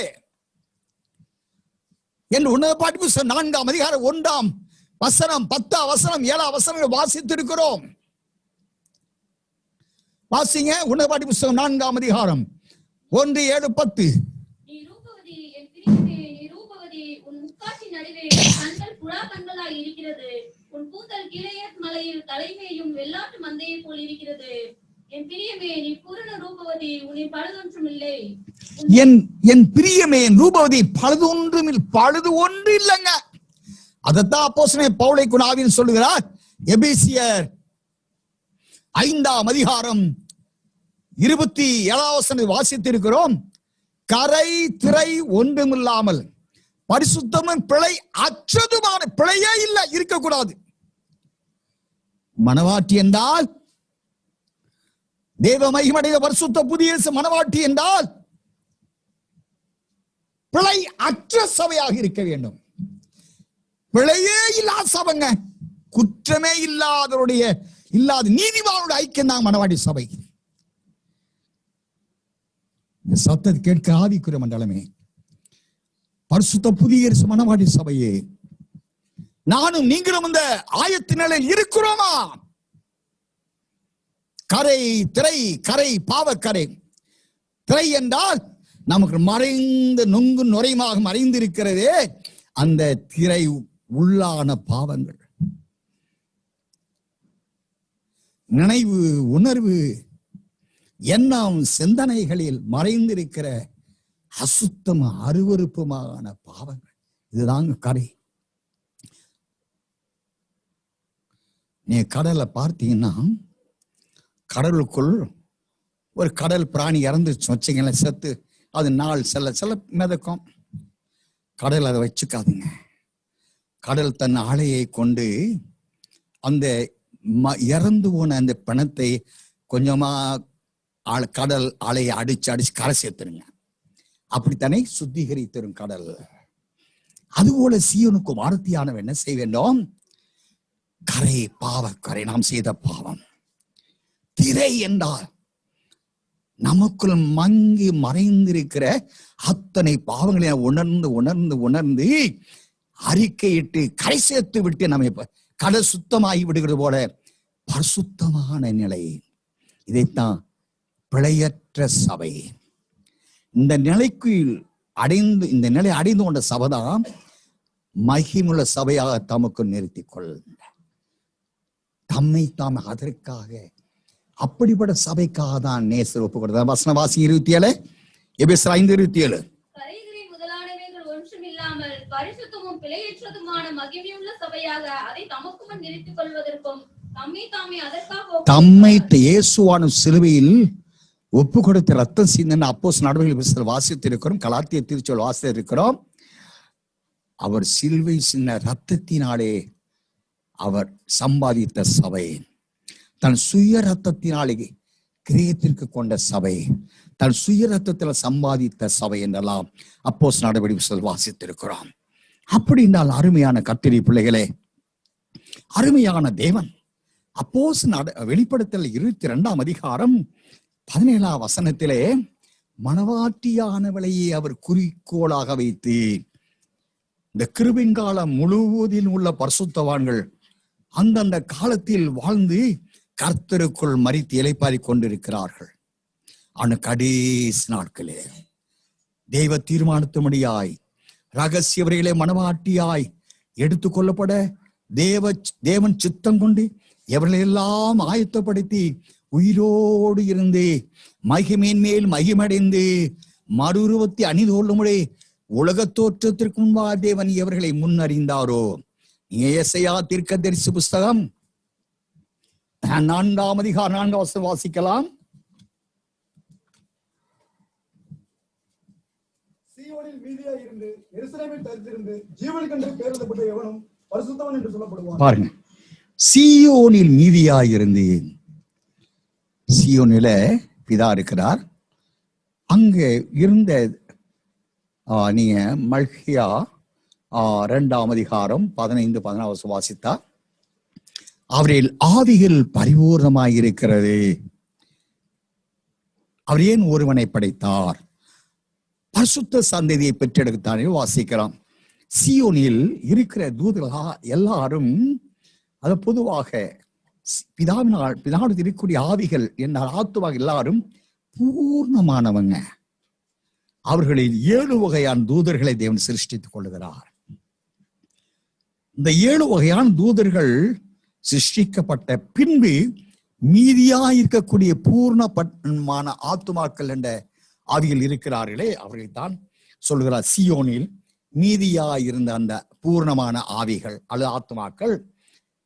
என்று உன்னதபாடி புஸ்தகம் 4ஆம் அதிகாரம் 1ஆம் வசனம், 10ஆம் வசனம், 7ஆம் வசனங்கள் வாசித்திருக்கிறோம். வாசிங்க, உன்னதபாடி புஸ்தகம் 4ஆம் அதிகாரம் 1, 7, 10. நீ ரூபவதி, என் பிரியமே, நீ ரூபவதி, உன் முக்காட்சி நடுவே கண்கள் புறா கண்களாய் இருக்கிறது. உன் கூந்தல் கிளையத் மலையில் தலைமையும் வெள்ளாட்டு மந்தையை போல் இருக்கிறது. என் பிரியமே நீ பூரண ரூபவதி, உன்னை பழுதொன்றும் இல்லை. என் பிரியமே ரூபவதி, பழுது ஒன்று இல்லைங்க. அதத்தான் அப்போஸ்தலன் பவுலை குணாவின் சொல்லுகிறார். எபேசியர் 5ஆம் அதிகாரம் 27 வாசித்திருக்கிறோம். கரை திரை ஒன்றுமில்லாமல் பரிசுத்தமும் பிழை அற்றதுமான, பிழையே இல்லை, இருக்கக்கூடாது. மணவாட்டி என்றால் தேவ மகிமையுடைய பரிசுத்த புதிய மணவாட்டி என்றால் பிழை அற்ற சபையாக இருக்க வேண்டும். பிழையே இல்லாத சபைங்க, குற்றமே இல்லாத நீதிமானுடைய ஐக்கியம் தான் மணவாட்டி சபை. இந்த சத்தத்தை கேட்க ஆவிக்குரிய மண்டலமே, பரிசுத்த புதிய மணவாட்டி சபையே, நானும் நீங்களும் இந்த ஆயத்த நிலையில் இருக்கிறோமா? கரை திரை, கரை பாவக்கரை. திரை என்றால் நமக்கு மறைந்த நொங்கு நுரைமாக மறைந்திருக்கிறதே அந்த திரை, உள்ளான பாவங்கள், நினைவு உணர்வு எண்ணம் சிந்தனைகளில் மறைந்திருக்கிற அசுத்தம் அருவருப்புமான பாவங்கள். இதுதாங்க கரை. நீ கடலை பார்த்தீங்கன்னா, கடலுக்குள் ஒரு கடல் பிராணி இறந்துச்சு வச்சுங்களேன், செத்து அது நாள் செல்ல மிதக்கும். கடல் அதை வச்சுக்காதுங்க. கடல் தன் ஆலையை கொண்டு அந்த இறந்து போன அந்த பிணத்தை கொஞ்சமா கடல் அலையை அடிச்சு கரை சேர்த்துருங்க. அப்படித்தானே சுத்திகரித்திரும் கடல். அதுபோல சீயோனுக்கு வார்த்தையானவன் என்ன செய்ய வேண்டும்? கரை பாவக்கரை, நாம் செய்த பாவம். திரை என்றால் நமக்குள் மங்கி மறைந்திருக்கிற அத்தனை பாவங்களை உணர்ந்து உணர்ந்து உணர்ந்து அறிக்கையிட்டு கரை சேர்த்து விட்டு நம்ம கடல் சுத்தமாகி விடுகிறது போல பரிசுத்தமான நிலை. இதைத்தான் பிழையற்ற சபை. இந்த நிலைக்கு அடைந்து கொண்ட சபைதான் மகிமுள்ள சபையாக தமக்கு நிறுத்திக் கொள். தம்மை தாம் அதற்காக அப்படிப்பட்ட சபைக்காக தான் நேசர் ஒப்பு கொடுத்தார். வசனவாசி 27, எபேசியர் 5:27. முதலானவைகள் ஒன்றும் இல்லாமல் பரிசுத்தமும் பிழையற்றதுமான மகிமையுள்ள சபையாக அதை தமக்கு முன் நிறுத்திக் கொள்வதற்கும் தம்மை இயேசுவான சிலுவையில் ஒப்பு கொடுத்த ரத்தம் சிந்தின அப்போஸ்தலர் நடவடிக்கைகள் வாசித்திருக்கிறோம். கலாத்திய திருச்சொல் வாசித்திருக்கிறோம். அவர் சிலுவை சின்ன ரத்தத்தினாலே அவர் சம்பாதித்த சபை, தன் சுய ரத்தத்தினாலே கிரயத்திற்கு கொண்ட சபை, தன் சுய ரத்தத்தில் சம்பாதித்த சபை என்றெல்லாம் அப்போஸ்தலர் நடவடிக்கைகள் வாசித்திருக்கிறோம். அப்படின்னால் அருமையான கர்த்தருடைய பிள்ளைகளே, அருமையான தேவன் அப்போஸ்தலர் வெளிப்படுத்தல் 22ஆம் அதிகாரம் 17ஆம் வசனத்திலே மணவாட்டியானவளையே அவர் குறிக்கோளாக வைத்து இந்த கிருபையின் காலம் முழுவதில் உள்ள பரிசுத்தவான்கள் அந்தந்த காலத்தில் வாழ்ந்து கர்த்தருக்குள் மரித்து இளைப்பாறி கொண்டிருக்கிறார்கள். ஆனா கடைசி நாட்களே தெய்வ தீர்மானத்தின்படியாய் ரகசியவரையிலே மணவாட்டியாய் எடுத்துக் கொள்ளப்பட தேவன் சித்தம் கொண்டு எவர்களெல்லாம் ஆயத்தப்படுத்தி உயிரோடு இருந்து மகிமையின் மேல் மகிமடைந்து மறுரூபத்தை அணிந்து கொள்ளும்படி உலக தோற்றத்திற்கு முன்பாக தேவன் எவர்களை முன்னறிந்தாரோ. ஏசாயா தீர்க்கதரிசி புஸ்தகம் 4ஆம் அதிகாரம் 4ஆம் வசனம் வாசிக்கலாம். சீயோனில் மீதியாய் இருந்து எருசலேமில் தரித்திருந்து ஜீவன் கண்டு பேர் எழுதப்பட்ட எவனும் பரிசுத்தவன் என்று சொல்லப்படுவான். பாருங்க, சீயோனில் மீதியாயிருந்து, சீயோனில பிதா இருக்கிறார். அங்க இருந்த நீங்க மல்கியா 2ஆம் அதிகாரம் 15-16 வாசித்தா அவரில் ஆவிகள் பரிபூர்ணமாயிருக்கிறது. அவர் ஏன் ஒருவனை படைத்தார்? பரிசுத்த சந்ததியை பெற்றெடுத்தானே வாசிக்கலாம். சீயோனில் இருக்கிற தூதர்களா எல்லாரும், அது பொதுவாக பிதாவினால் இருக்கக்கூடிய ஆவிகள் என்ற ஆத்துவாக எல்லாரும் பூர்ணமானவங்க. அவர்களில் 7 வகையான தூதர்களை தேவன் சிருஷ்டித்துக் கொள்ளுகிறார். இந்த 7 வகையான தூதர்கள் சிருஷ்டிக்கப்பட்ட பின்பு மீதியா இருக்கக்கூடிய பூர்ணமான ஆத்துமாக்கள் என்ற ஆவியில் இருக்கிறார்களே, அவர்கள் தான் சொல்கிறார், சியோனில் மீதியா இருந்த அந்த பூர்ணமான ஆவிகள் அல்லது ஆத்துமாக்கள்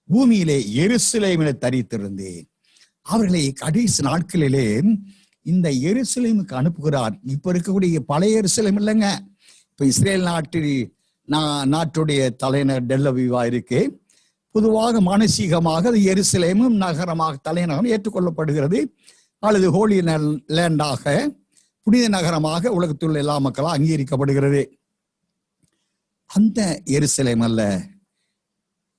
பூமியிலே எருசலேமில் தரித்திருந்தேன். அவர்களை கடைசி நாட்களிலே இந்த எருசலேமுக்கு அனுப்புகிறார். இப்ப இருக்கக்கூடிய பழைய எருசலேம் இல்லைங்க, இப்ப இஸ்ரேல் நாட்டுடைய தலைநகர் டெல் அவிவா இருக்கு. பொதுவாக மானசீகமாக அது எருசலேமும் நகரமாக தலைநகரம் ஏற்றுக்கொள்ளப்படுகிறது, அல்லது ஹோலி லேண்டாக புனித நகரமாக உலகத்தில் உள்ள எல்லா மக்களால் அங்கீகரிக்கப்படுகிறது. அந்த எருசலேம் அல்ல,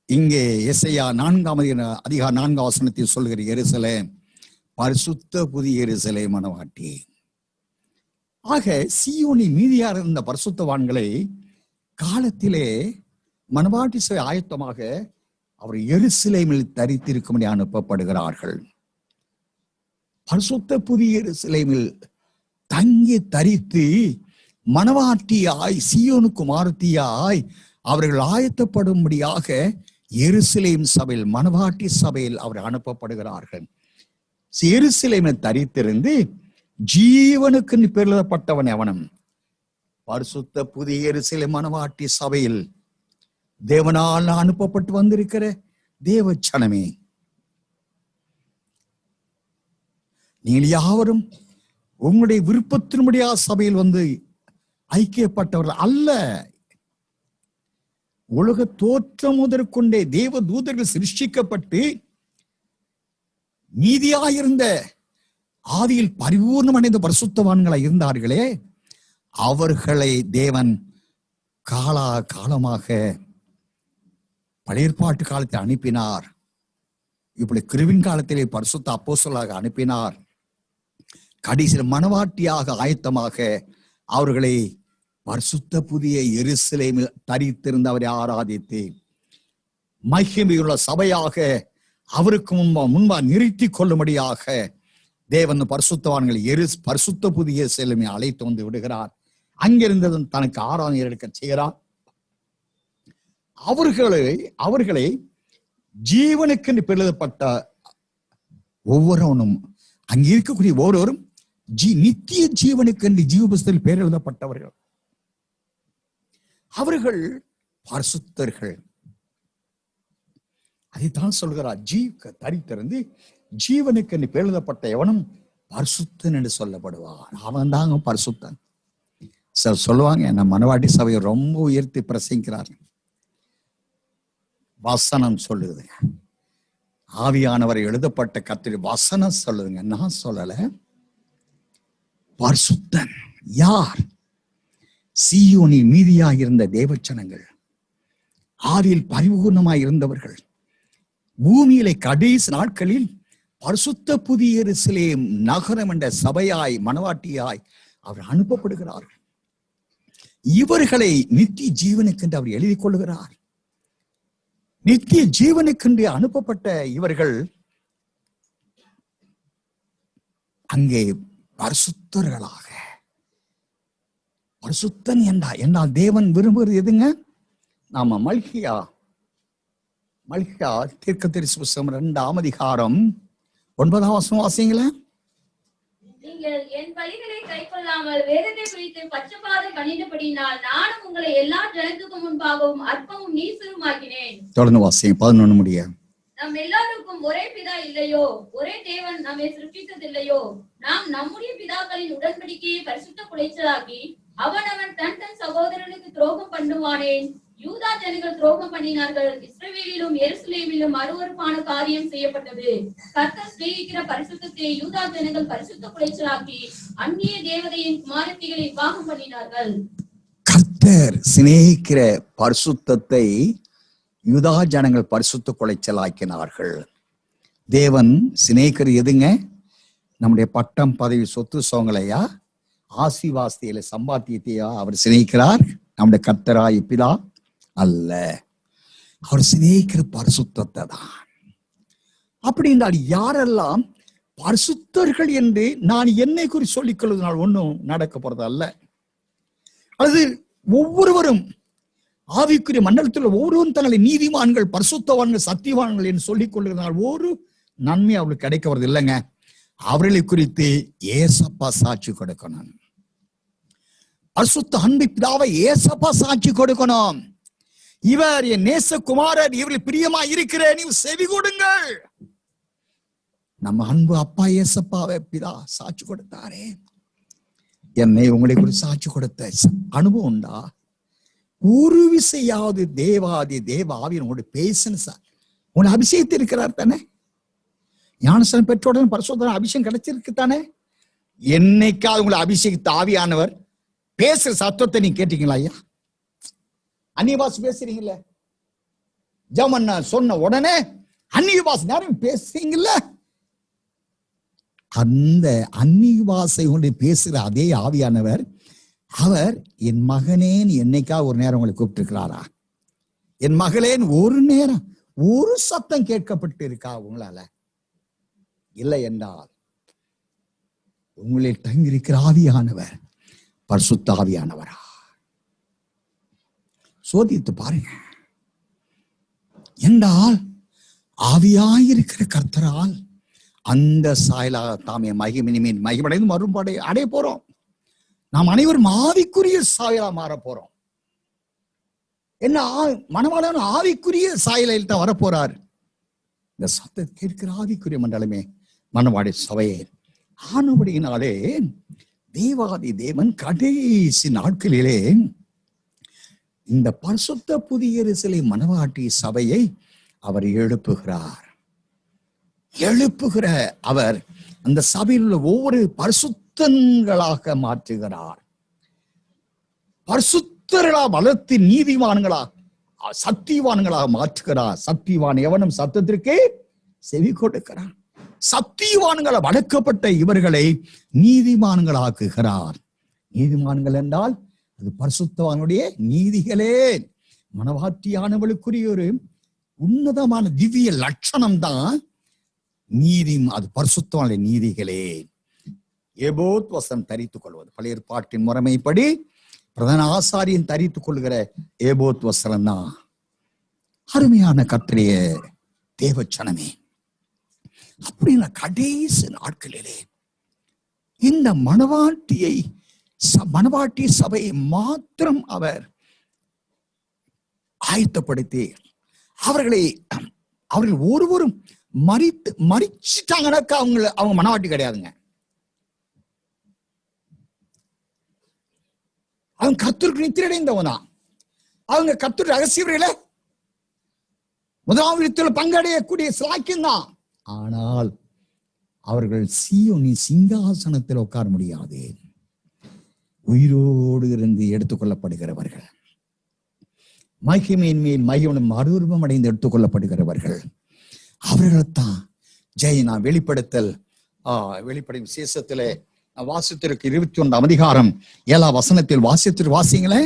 இங்கே எசையா 4 சொல்கிற எருசலேம் பரிசுத்த புதிய எருசலேம் மனவாட்டி. ஆக சீயோனின் மீதியா இருந்த பரிசுத்தவான்களை காலத்திலே மனவாட்டி சபை ஆயத்தமாக அவர் எருசலேமில் தரித்திருக்கும்படி அனுப்பப்படுகிறார்கள். பரிசுத்த புதிய எருசலேமில் தங்கி தரித்து மனவாட்டியாய் சீயோனுக்கு மாறுத்தியாய் அவர்கள் ஆயத்தப்படும்படியாக எருசலேம் சபையில் மனவாட்டி சபையில் அவர் அனுப்பப்படுகிறார்கள். எருசலேமில் தரித்திருந்து ஜீவனுக்கு பெயரிடப்பட்டவன் எவனும் பரிசுத்த புதிய எருசலேம் மனவாட்டி சபையில் தேவனால் அனுப்பப்பட்டு வந்திருக்கிற தேவச்சனமே, நீங்கள் யாவரும் உங்களுடைய விருப்பத்தினுடைய சபையில் வந்து ஐக்கியப்பட்டவர்கள் அல்ல. உலக தோற்றம் முதற்கொண்டே தேவ தூதர்கள் சிருஷ்டிக்கப்பட்டு நீதியாயிருந்த ஆதியில் பரிபூர்ணம் அடைந்த பரிசுத்தவான்களாய் இருந்தார்களே, அவர்களை தேவன் காலமாக பழையற்பாட்டு காலத்தில் அனுப்பினார். இப்படி கிருவின் காலத்திலே பரிசுத்த அப்போஸ்தலராக அனுப்பினார். கடைசியில் மனவாட்டியாக ஆயத்தமாக அவர்களை பரிசுத்த புதிய எருசலேமில் தரித்திருந்த அவரை ஆராதித்து மகிமையுள்ள சபையாக அவருக்கு முன்பா நிறுத்தி கொள்ளும்படியாக தேவன் பரிசுத்தவான்களை பரிசுத்த புதிய எருசலேமை அழைத்து வந்து விடுகிறார். அங்கிருந்ததும் தனக்கு ஆராதனை எடுக்க செய்கிறார். அவர்களை ஜீவனுக்கு பெயரிடப்பட்ட ஒவ்வொருவனும் அங்கே இருக்கக்கூடிய ஒவ்வொருவரும் நித்திய ஜீவனுக்கு என்று ஜீவ புஸ்தகத்தில் பெயர் எழுதப்பட்டவர்கள். அவர்கள் பரிசுத்தர்கள். அதைத்தான் சொல்கிறார், தரித்திருந்து ஜீவனுக்கு என்று பெயர் எழுதப்பட்ட எவனும் பரிசுத்தன் என்று சொல்லப்படுவார். அவன் தாங்க பரிசுத்தன். சொல்லுவாங்க, நம்ம மனவாட்டி சபையை ரொம்ப உயர்த்தி பிரசங்கிக்கிறார். வசனம் சொல்லுதுங்க, ஆவியானவரை எழுதப்பட்ட கர்த்தருடைய வசனம் சொல்லுதுங்க, நான் சொல்லல. பரிசுத்தன் யார்? சீயோனின் மீதியாக இருந்த தேவச்சனங்கள், ஆவியில் பரிபூர்ணமாய் இருந்தவர்கள், பூமியிலே கடைசி நாட்களில் பரிசுத்த புதிய எருசலேம் நகரம் என்ற சபையாய் மனவாட்டியாய் அவர் அனுப்பப்படுகிறார்கள். இவர்களை நித்திய ஜீவனுக்கென்று அவர் எழுதி கொள்ளுகிறார். நித்திய ஜீவனுக்கென்று அனுப்பப்பட்ட இவர்கள் அங்கே பரிசுத்தர்களாக, பரிசுத்தன் என்றால் தேவன் விரும்புகிறது எதுங்க? நாம மல்கியா தீர்க்கதரிசி புத்தகம் 2ஆம் அதிகாரம் 9ஆம் வசனம் வாசிங்களே. நீங்கள் என் பலிகளை கைக்கொள்ளாமல் வேதத்தை குறித்து பட்சபாதம் பண்ணினபடியினால் நானும் உங்களை எல்லா ஜனத்துக்கு முன்பாகவும் அற்பமும் நீசருமாக்கினேன். தொடர்ந்து வாசிங்க 11 முடிய. நம் எல்லாருக்கும் ஒரே பிதா இல்லையோ? ஒரே தேவன் நம்மை சிருஷ்டித்ததில்லையோ? நாம் நம்முடைய பிதாக்களின் உடன்படிக்கையை பரிசுத்த குலைச்சலாக்கி அவன் தன் சகோதரனுக்கு துரோகம் பண்ணுவானேன். யூதா ஜனங்கள் துரோகம் பண்ணினார்கள். இஸ்ரவேலிலும் எருசலேமிலும் அருவருப்பான காரியம் செய்யப்பட்டது. கர்த்தர் சிநேகிக்கிற பரிசுத்தத்தை யூதா ஜனங்கள் பரிசுத்த குலைச்சலாக்கி அந்நிய தேவதையின் குமாரத்திகளை விவாகம் பண்ணினார்கள். கர்த்தர் சிநேகிக்கிற பரிசுத்தத்தை யூதா ஜனங்கள் பரிசுத்த குலைச்சலாக்கினார்கள். தேவன் சிநேகிக்கிற எதுங்க? நம்முடைய பட்டம், பதவி, சொத்து சோங்கலையா, ஆசிவாஸ்தியில சம்பாத்தியத்தையா அவர் சிநேகிக்கிறார்? நம்முடைய கர்த்தராய் பிதா அல்ல. அவர் சிநேகிக்கிற பரிசுத்தத்தை தான். அப்படி என்றால் யாரெல்லாம் பரிசுத்தர்கள் என்று நான் என்னை குறித்து சொல்லிக் கொள்வதனால் ஒன்றும் நடக்க போறது அல்ல. அது ஒவ்வொருவரும் ஆவிக்குரிய மண்டலத்தில் ஒவ்வொருவரும் தங்களை நீதிமான்கள், பரிசுத்தவான்கள், சத்தியவான்கள் என்று சொல்லிக் கொள்வதனால் ஒரு நன்மை அவர்களுக்கு கிடைக்க வருது இல்லைங்க. அவர்களை குறித்து ஏசப்பா சாட்சி கொடுக்கணும். பரிசுத்த அன்பு பிதாவை ஏசப்பா சாட்சி கொடுக்கணும். இவர் என் நேசகுமாரர், இவர்கள் பிரியமா இருக்கிறேன், நீ செவி கொடுங்கள். நம்ம அன்பு அப்பா ஏசப்பாவை பிதா சாட்சி கொடுத்தாரே. என்னை உங்களை குறித்து சாட்சி கொடுத்த அனுபவம் உண்டா? ஒரு விசையாவது தேவாதி தேவ ஆவியனோடு பேசுன்னு சார் உங்களை அபிஷேகத்து இருக்கிறார் தானே. ஞானஸ்நானம் பெற்றோட பரிசுத்த அபிஷேகம் கிடைச்சிருக்கு தானே. என்னைக்காவது உங்களை அபிஷேகித்த ஆவியானவர் பேசுற சத்தத்தை நீங்க கேட்டீங்களா? ஐயா அந்நிய பாஷை பேசுறீங்கல்ல, ஜெபம் சொன்ன உடனே அந்நிய பாஷை நேரம் பேசுறீங்கல்ல, அந்த அந்நிய பாஷை கொண்டு பேசுற அதே ஆவியானவர் அவர் என் மகனேன்னு என்னைக்கா ஒரு நேரம் உங்களை கூப்பிட்டு இருக்கிறாரா? என் மகளேன்னு ஒரு நேரம் ஒரு சத்தம் கேட்கப்பட்டு இருக்கா உங்களால? இல்லை என்றால் உங்களில் தங்கியிருக்கிற ஆவியானவர் பரிசுத்த ஆவியானவரா? சோதித்து பாருங்க. என்றால் ஆவியாயிருக்கிற கர்த்தரால் அந்த சாயலாக தாமே மகிமினிமேல் மகிமடைந்து மறுபடை அடைய போறோம். நாம் அனைவரும் ஆவிக்குரிய சாயலா மாற போறோம். என்ன மனவாளன் ஆவிக்குரிய சாயலில் தான் வரப்போறார். இந்த சத்தத்தை கேட்கிற ஆவிக்குரிய மண்டலமே மனவாடி சபையே ஆனபடியினாலே தேவாதி தேவன் கடைசி நாட்களிலே இந்த பரிசுத்த புதிய எருசலேம் மனவாட்டி சபையை அவர் எழுப்புகிறார். எழுப்புகிற அவர் அந்த சபையில் உள்ள ஒவ்வொரு பரிசுத்தங்களாக மாற்றுகிறார். பரிசுத்தர்களா வளர்த்து நீதிவான்களா சத்தியவான்களாக மாற்றுகிறார். சத்தியவான் எவனும் சத்தத்திற்கே செவி கொடுக்கிறான். சத்தியவான்களை வளர்க்கப்பட்ட இவர்களை நீதிமான்களாக்குகிறார். நீதிமான்கள் என்றால் அது பரிசுத்தவானுடைய நீதிகளே. மனவாட்டியானவளுக்குரிய ஒரு உன்னதமான திவ்ய லட்சணம் தான் நீதி. அது பரிசுத்தவானுடைய நீதிகளே. ஏபோத் வஸ்திரம் தரித்துக் கொள்வது பழைய ஏற்பாட்டின் முறைமைப்படி பிரதான ஆசாரியன் தரித்துக் கொள்கிற ஏபோத் வஸ்திரம் தான். அருமையான கர்த்தருடைய தேவச்சனமே, அப்படின்னா கடைசி நாட்களிலே இந்த மனவாட்டி சபையை மாத்திரம் அவர் ஆயத்தப்படுத்தி அவர்கள் ஒருவரும் மறிச்சிட்டாங்கன்னாக்கா அவங்க மனவாட்டி கிடையாதுங்க. அவங்க கர்த்தருக்கு நித்திரடைந்தவன் தான். அவங்க கர்த்தர் ரகசியவர்களே முதலாம் விதத்தில் பங்கடையக்கூடிய சிலாக்கியம் தான். ஆனால் அவர்கள் சீயோனின் சிங்காசனத்தில் உட்கார முடியாது. உயிரோடு இருந்து எடுத்துக்கொள்ளப்படுகிறவர்கள், மகிமையின் மேல் மகிமையும் மறுரூபம் அடைந்து எடுத்துக்கொள்ளப்படுகிறவர்கள் அவர்கள்தான் ஜெயனா வெளிப்படுத்தல் வெளிப்படை விசேஷத்திலே வாசித்திற்கு 21 அதிகாரம் 7 வசனத்தில் வாசிங்களே.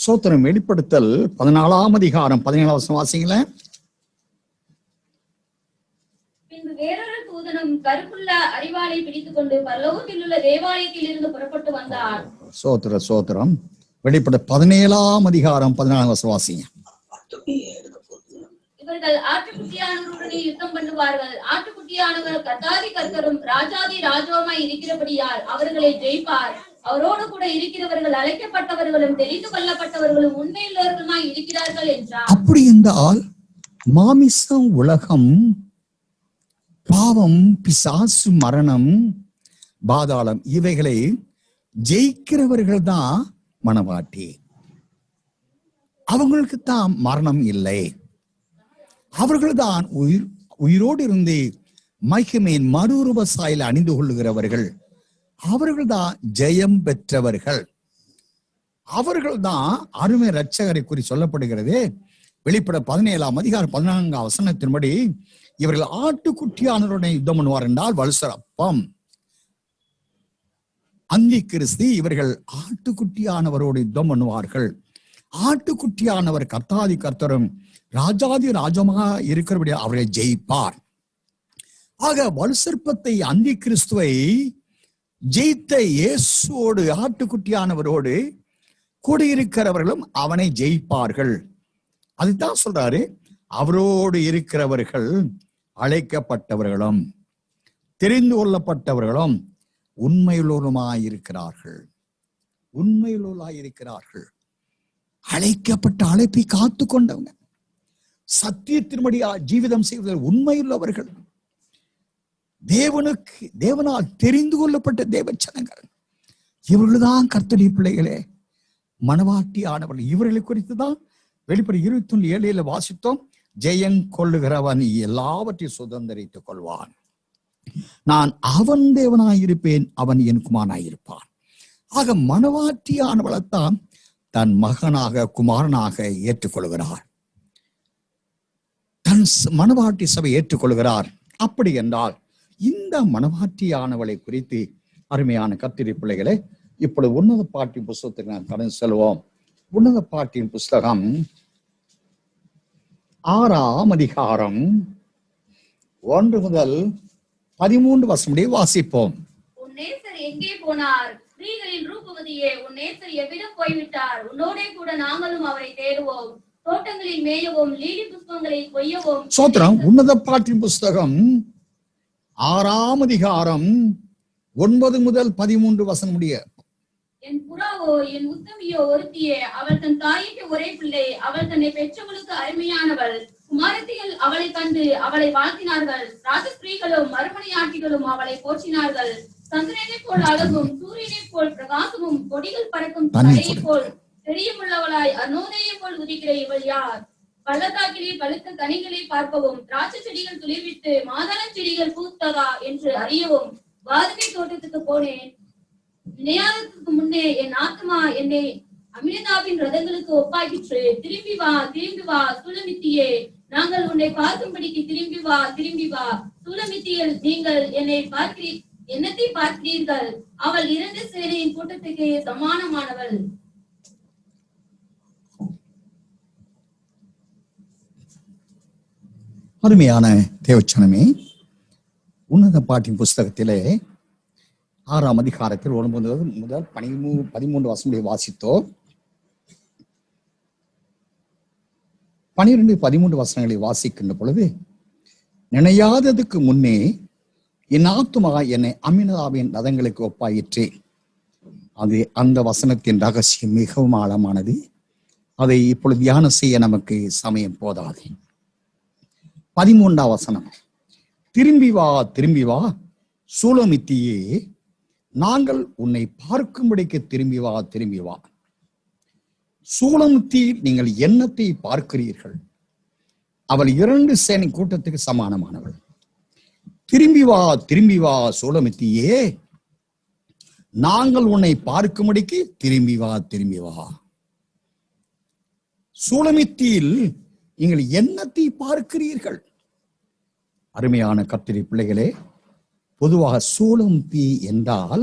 சோத்திரம் வெளிப்படுத்தல் 14 அதிகாரம் 17 வசனம் வாசிங்களே. பின்பு வேறொரு தூதனும் கருப்புள்ள அரிவாளை பிடித்துக் கொண்டு பரலோகத்தில் உள்ள தேவாலயத்தில் இருந்து புறப்பட்டு வந்தார். சோத்திரம் வெளிப்பட 17 அதிகாரம் 14 வசனம் வாசிங்க. இவர்கள் ஆட்டுக்குட்டியானவருடனே யுத்தம் பண்ணுவார்கள். ஆட்டுக்குட்டியானவர் கர்த்தாதி கர்த்தரும் ராஜாதி ராஜாவுமாய் இருக்கிறபடியால் அவர்களை ஜெயிப்பார். அவரோடு கூட இருக்கிறவர்கள் அழைக்கப்பட்டவர்களும் தெரிந்து கொள்ளப்பட்டவர்களும் உண்மையுள்ளவர்களுமாய் இருக்கிறார்கள் என்றார். அப்படி என்றால் மாமிசம், உலகம், பாவம், பிசாசு, மரணம், பாதாளம் இவைகளை ஜெயிக்கிறவர்கள் தான் மனவாட்டி. அவங்களுக்கு தான் மரணம் இல்லை. அவர்கள் தான் உயிரோடு இருந்து மகிமையின் மறுரூப சாயலை அணிந்து கொள்ளுகிறவர்கள். அவர்கள் தான் ஜெயம் பெற்றவர்கள். அவர்கள் தான் அருமை இரட்சகரை குறி சொல்லப்படுகிறது. வெளிப்பட 17 அதிகாரம் 14 வசனத்தின்படி இவர்கள் ஆட்டுக்குட்டியானவருடன் யுத்தம் பண்ணுவார் என்றால் வலுசர் அப்பம் அந்தி கிறிஸ்து. இவர்கள் ஆட்டுக்குட்டியானவரோடு யுத்தம் பண்ணுவார்கள். ஆட்டுக்குட்டியானவர் கர்த்தாதி கர்த்தரும் ராஜாதி ராஜமாக இருக்கிறபடி அவரை ஜெயிப்பார். ஆக வலுசற்பத்தை அந்தி கிறிஸ்துவை ஜெயித்த இயேசுவோடு ஆட்டுக்குட்டியானவரோடு கூடியிருக்கிறவர்களும் அவனை ஜெயிப்பார்கள். அதுதான் சொல்றாரு, அவரோடு இருக்கிறவர்கள் அழைக்கப்பட்டவர்களும் தெரிந்து கொள்ளப்பட்டவர்களும் உண்மையுள்ளவருமாயிருக்கிறார்கள். உண்மையுள்ளவர்களாயிருக்கிறார்கள். அழைக்கப்பட்ட அழைப்பை காத்து கொண்டவங்க, சத்தியத்தின்படி ஜீவிதம் செய்வதில் உண்மையுள்ளவர்கள், தேவனால் தெரிந்து கொள்ளப்பட்ட தேவச்சனங்கள், இவர்கள்தான் கர்த்தருடைய பிள்ளைகளே, மனவாட்டி ஆனவர்கள். இவர்களை குறித்து தான் வெளிப்படை 21:7 வாசித்தோம். ஜெயம் கொள்ளுகிறவன் எல்லாவற்றையும் சுதந்திரித்துக் கொள்வான். நான் அவன் தேவனாயிருப்பேன், அவன் என் குமாரனாயிருப்பான். ஆக மனவாட்டியானவளைத்தான் தன் மகனாக குமாரனாக ஏற்றுக்கொள்கிறார். தன் மனவாட்டி சபை ஏற்றுக்கொள்கிறார். அப்படி என்றால் இந்த மனவாட்டியானவளை குறித்து அருமையான கர்த்தருடைய பிள்ளைகளே, இப்பொழுது உன்னத பாட்டின் புஸ்தகத்துக்கு நான் கடந்து செல்வோம். உன்னத பாட்டின் புஸ்தகம் 6ஆம் அதிகாரம் 1 முதல் 13 வசனம் முடிய வாசிப்போம். உன் நேசர் எங்கே போனார்? ஸ்திரீகளின் ரூபவதியே, உன் நேசர் எவ்விடம் போய்விட்டார்? உன்னோடே கூட நாங்களும் அவரை தேடுவோம். தோட்டங்களில் மேயவும் லீலி புஷ்பங்களை கொய்யவும். சோத்திரம். உன்னத பாட்டின் புஸ்தகம் 6ஆம் அதிகாரம் 9 முதல் 13 வசனம் முடிய. என் புறாவோ, என் உத்தமியோ ஒருத்தியே, அவள் தன் தாய்க்கு ஒரே பிள்ளை, அவள் தன்னை பெற்றவளுக்கு அருமையானவள். குமாரத்திகள் அவளை கண்டு அவளை வாழ்த்தினார்கள். ராஜஸ்திரீகளும் மறுமணியாட்டிகளும் அவளை போற்றினார்கள். சந்திரனைப் போல் அழகும், சூரியனைப் போல் பிரகாசமும், கொடிகள் பறக்கும் தலையைப் போல் பெரியமுள்ளவளாய் அருணோதயம் போல் உதிக்கிற இவள் யார்? பள்ளத்தாக்கிலே பழுத்த கனிகளை பார்க்கவும், திராட்சை செடிகள் துளிர்விட்டு மாதள செடிகள் பூத்ததா என்று அறியவும் வாதுமை தோட்டத்துக்கு போனேன். விளையாதத்துக்கு முன்னே என் ஆத்மா என்னை அமிர்தாவின் ரதங்களுக்கு ஒப்பாகிற்று. திரும்பி வா, திரும்பி வா சூலமித்தியே, நாங்கள் உன்னை பார்க்கும்படிக்கு திரும்பி வா, திரும்பி வா. சூலமித்தியில் நீங்கள் என்னத்தை பார்க்கிறீர்கள்? அவள் 2 சேனையின் கூட்டத்துக்கு சமானமானவள். அருமையான தேவச்சனமே, உன்னத பாட்டின் புஸ்தகத்திலே 6ஆம் அதிகாரத்தில் 9 முதல் 13 வசனம் வாசித்தோம். 12, 13 வசனங்களை வாசிக்கின்ற பொழுது, நினையாததுக்கு முன்னே என் ஆத்துமா என்னை அமிர்தாவின் ரதங்களுக்கு ஒப்பாயிற்று. அந்த வசனத்தின் ரகசியம் மிகவும் ஆழமானது. அதை இப்பொழுது தியானம் செய்ய நமக்கு சமயம் போதாது. 13ஆம் வசனம், திரும்பி வா, திரும்பி வா சூலமித்தியே, நாங்கள் உன்னை பார்க்கும்படிக்கு திரும்பி வா, திரும்பி வா. சூலமித்தியில் நீங்கள் என்னத்தை பார்க்கிறீர்கள்? அவள் 2 சேனை கூட்டத்துக்கு சமானமானவள். திரும்பி வா, திரும்பி வா சூலமித்தியே, நாங்கள் உன்னை பார்க்கும்படிக்கு திரும்பி வா, திரும்பி வா. சூலமித்தியில் நீங்கள் என்னத்தை பார்க்கிறீர்கள்? அருமையான கர்த்தருடைய பிள்ளைகளே, பொதுவாக சூலமித்தி என்றால்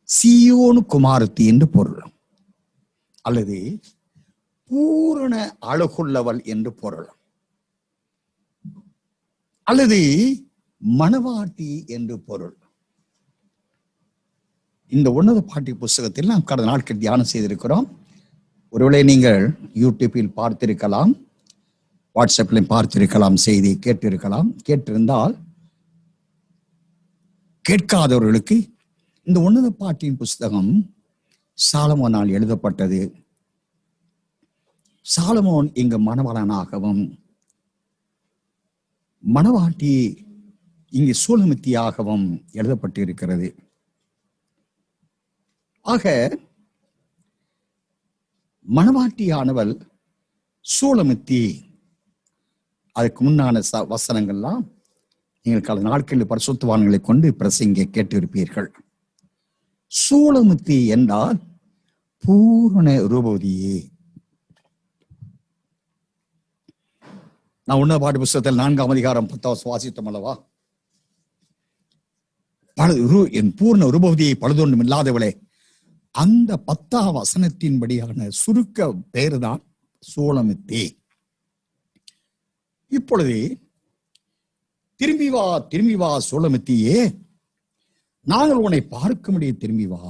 சீயோன் குமாரத்தி என்று பொருள், அல்லது பூரண அழகுள்ளவள் என்று பொருள், அல்லது மணவாட்டி என்று பொருள். இந்த உன்னத பாட்டி புஸ்தகத்தில் நாம் கடந்த நாட்கள் தியானம் செய்திருக்கிறோம். ஒருவேளை நீங்கள் யூடியூப்பில் பார்த்திருக்கலாம், வாட்ஸ்அப்பில் பார்த்திருக்கலாம், செய்தி கேட்டிருக்கலாம். கேட்டிருந்தால் கேட்காதவர்களுக்கு இந்த உன்னத பாட்டின் புஸ்தகம் சாலமோனால் எழுதப்பட்டது. சாலமோன் இங்கு மணவாளனாகவும், மணவாட்டி இங்கு சூலமித்தியாகவும் எழுதப்பட்டிருக்கிறது. ஆக மணவாட்டியானவள் சூலமித்தி. அதுக்கு முன்னான வசனங்கள்லாம் நீங்கள் கடந்த நாட்களில் பரிசுத்தவான்களை கொண்டு பிரசங்க கேட்டிருப்பீர்கள். சூலமித்தி என்றால் பூரண ரூபவதியே. நான் உன்னத பாட்டு புஸ்தகத்தில் 4ஆம் அதிகாரம் 10 வாசித்தோம் அல்லவா? என் பூர்ண ரூபவதியை பழுதொன்றும் இல்லாதவளே, அந்த 10ஆம் வசனத்தின்படியான சுருக்க பெயர் தான் சூலமித்தி. இப்பொழுது திரும்பி வா, திரும்பி வா சூலமித்தியே, நாங்கள் உன்னை பார்க்க முடிய திரும்பி வா.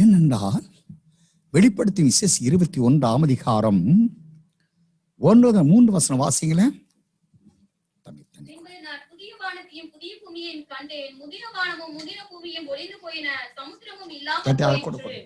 ஏனென்றால் வெளிப்படுத்தும் விசேஷ 21ஆம் அதிகாரம் 9-3 வாசிங்களேன். பின்பு நான் புதிய வானத்தையும் புதிய பூமியையும் கண்டேன். முதின வானமும் முதின பூமியும் ஒளிந்து போயின, சமுத்திரமும் இல்லாமல் போயிற்று.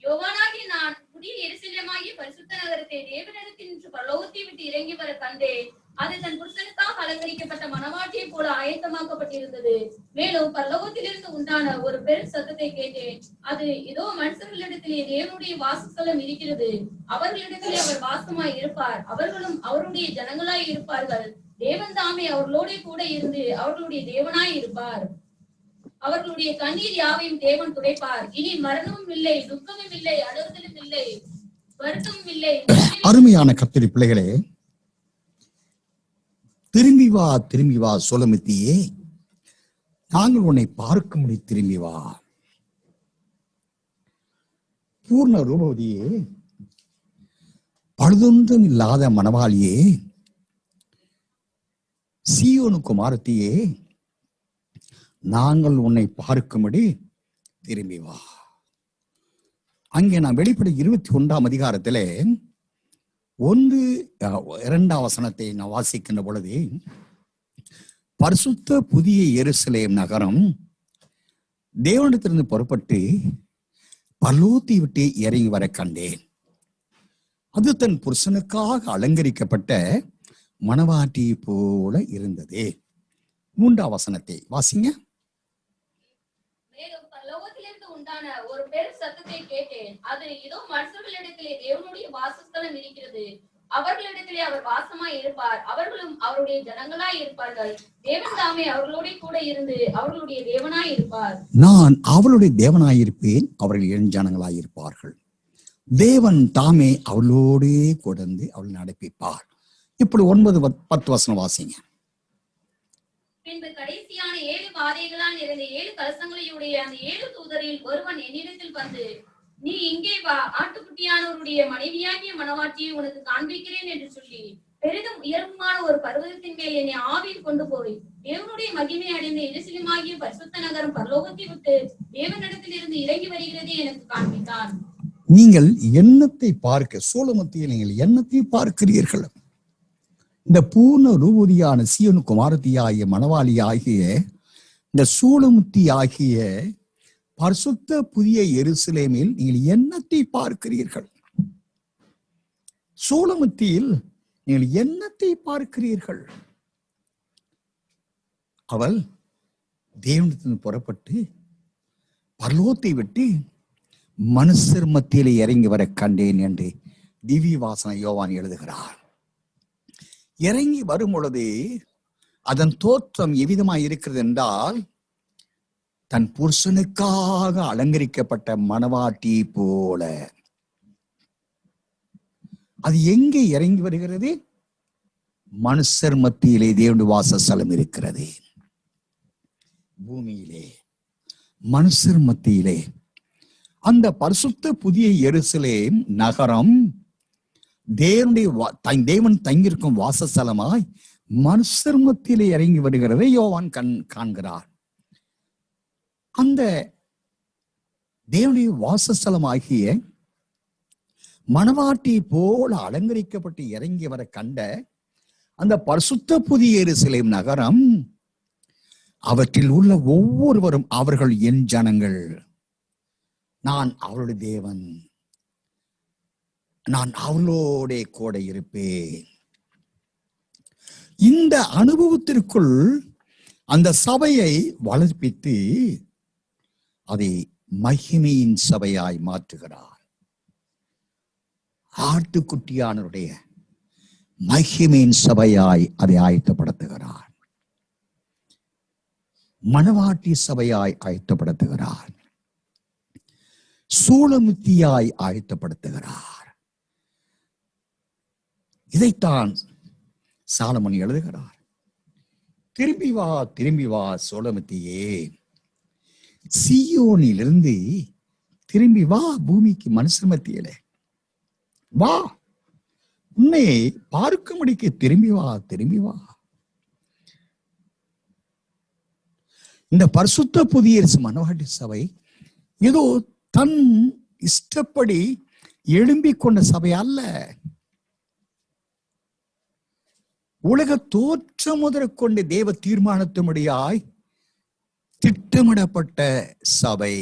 யோவானாகிய நான் புதிய எருசலேமாகிய பரிசுத்த நகரத்தை தேவனிடத்தினின்று பரலோகத்தை விட்டு இறங்கி வர கண்டேன். அது தன் புருஷனுக்காக அலங்கரிக்கப்பட்ட மணவாட்டியை போல ஆயத்தமாக்கப்பட்டிருந்தது. மேலும் பரலோகத்திலிருந்து உண்டான ஒரு பெரும் சத்தத்தை கேட்டேன். அது இதோ மனுஷர்களிடத்திலே தேவனுடைய வாசஸ்தலம் இருக்கிறது. அவர்களிடத்திலே அவர் வாசமாய் இருப்பார். அவர்களும் அவருடைய ஜனங்களாய் இருப்பார்கள். தேவன் தாமே அவர்களோட கூட இருந்து அவர்களுடைய தேவனாய் இருப்பார். அவர்களுடைய கண்ணீர் யாவையும் தேவன் துடைப்பார். இனி மரணமும் இல்லை, துக்கமும் இல்லை, அழுகுதலும் இல்லை, வருத்தமும் இல்லை. அருமையான கர்த்தருடைய பிள்ளைகளே, திரும்பி வா சோலமித்தியே, நாங்கள் உன்னை பார்க்கும்படி திரும்பி வா. பூர்ண ரூபவதியே, பழுதொன்றும் இல்லாத மணவாளியே, சீயோனு குமாரத்தியே, நாங்கள் உன்னை பார்க்கும்படி திரும்பி வா. அங்கே நான் வெளிப்படை 21ஆம் அதிகாரத்திலே 1-2 வசனத்தை நான் வாசிக்கின்ற பொழுது, பரிசுத்த புதிய எருசலேம் நகரம் தேவனிடத்திலிருந்து புறப்பட்டு பரலோகத்தை விட்டு இறங்கி வர கண்டேன். அது தன் புருஷனுக்காக அலங்கரிக்கப்பட்ட மணவாட்டி போல இருந்தது. 3ஆம் வசனத்தை வாசிங்க. மேலும் பரலோகத்திலிருந்து உண்டான ஒரு பெரும் சத்தத்தை கேட்டேன். அது இதோ மனுஷர்களிடத்திலே தேவனுடைய வாசஸ்தலம் இருக்கிறது. அவர்களிடத்திலே அவர் வாசமாய் இருப்பார். அவர்களும் அவருடைய ஜனங்களாய் இருப்பார்கள். தேவன் தாமே அவர்களோட கூட இருந்து அவர்களுடைய தேவனாய் இருப்பார். நான் அவளுடைய தேவனாய் இருப்பேன், அவர்கள் என் ஜனங்களாய் இருப்பார்கள். தேவன் தாமே அவளோடே கொடுந்து அவள் நடப்பிப்பார். இப்படி 9-10 வசனம் வாசிங்க. பின்பு கடைசியான 7 வாதைகளால் நிறைந்த 7 கலசங்களையுடைய அந்த 7 தூதரில் ஒருவன் என்னிடத்தில் வந்து, நீ இங்கே வா, ஆட்டுக்குட்டியானவருடைய மனைவியாகிய மணவாட்டியை உனக்கு காண்பிக்கிறேன் என்று சொல்லி பெரிதும் உயர்வுமான ஒரு பர்வதத்தின் மேல் என்னை ஆவியில் கொண்டு போய் தேவனுடைய மகிமை அடைந்த எருசலேமாகிய பரிசுத்த நகரம் பரலோகத்தை விட்டு தேவனிடத்தில் இருந்து இறங்கி வருகிறதை எனக்கு காண்பித்தான். நீங்கள் எண்ணத்தை பார்க்க, சோலமத்தியில் நீங்கள் எண்ணத்தை பார்க்கிறீர்கள். இந்த பூர்ண ரூபதியான சீயோனு குமாரத்தியாகிய மணவாளி ஆகிய இந்த சூலமுத்தி ஆகிய பரிசுத்த புதிய எருசலேமில் நீங்கள் எண்ணத்தை பார்க்கிறீர்கள். சூலமுத்தியில் நீங்கள் எண்ணத்தை பார்க்கிறீர்கள். அவள் தேவனிடத்திலிருந்து புறப்பட்டு பரலோகத்தை விட்டு மனுஷர் மத்தியிலே இறங்கி வர கண்டேன் என்று திவ்ய வாசன யோவான் எழுதுகிறார். இறங்கி வரும் பொழுது அதன் தோற்றம் எவ்விதமாய் இருக்கிறது என்றால், தன் புருஷனுக்காக அலங்கரிக்கப்பட்ட மணவாட்டி போல. அது எங்கே இறங்கி வருகிறது? மனுஷர் மத்தியிலே தேவனுடைய வாசஸ்தலம் இருக்கிறது. பூமியிலே மனுஷர் மத்தியிலே அந்த பரிசுத்த புதிய எருசலேம் நகரம் தேவன் தங்கியிருக்கும் வாசஸ்தலமாய் மனுஷர் மத்தியிலே இறங்கி வருகிறதை யோவான் காண்கிறார். அந்த தேவனுடைய வாசஸ்தலமாகிய மணவாட்டி போல அலங்கரிக்கப்பட்டு இறங்கி வர கண்ட அந்த பரிசுத்த புதிய எருசலேம் நகரம், அவற்றில் உள்ள ஒவ்வொருவரும் அவர்கள் என் ஜனங்கள், நான் அவளுடைய தேவன், நான் அவளோட கூட இருப்பேன். இந்த அனுபவத்திற்குள் அந்த சபையை வளர்ப்பித்து அதை மகிமையின் சபையாய் மாற்றுகிறார். ஆட்டுக்குட்டியானவருடைய மகிமையின் சபையாய் அதை ஆயத்தப்படுத்துகிறார். மணவாட்டி சபையாய் ஆயத்தப்படுத்துகிறார். சூலமுத்தியாய் ஆயத்தப்படுத்துகிறார். இதைத்தான் சாலமன் எழுதுகிறார். திரும்பி வா சோலமுத்தியே, சீயோனிலிருந்து திரும்பி வா, பூமிக்கு மனுஷர் மத்தியிலே வா, உன்னை பார்க்கும்படிக்கு திரும்பி வா. இந்த பரிசுத்த புதிய மணவாட்டி சபை ஏதோ தன் இஷ்டப்படி எழும்பிக் கொண்ட சபை அல்ல. உலக தோற்றம் முதற்கொண்டு தேவ தீர்மானத்தின்படியாய் திட்டமிடப்பட்ட சபை.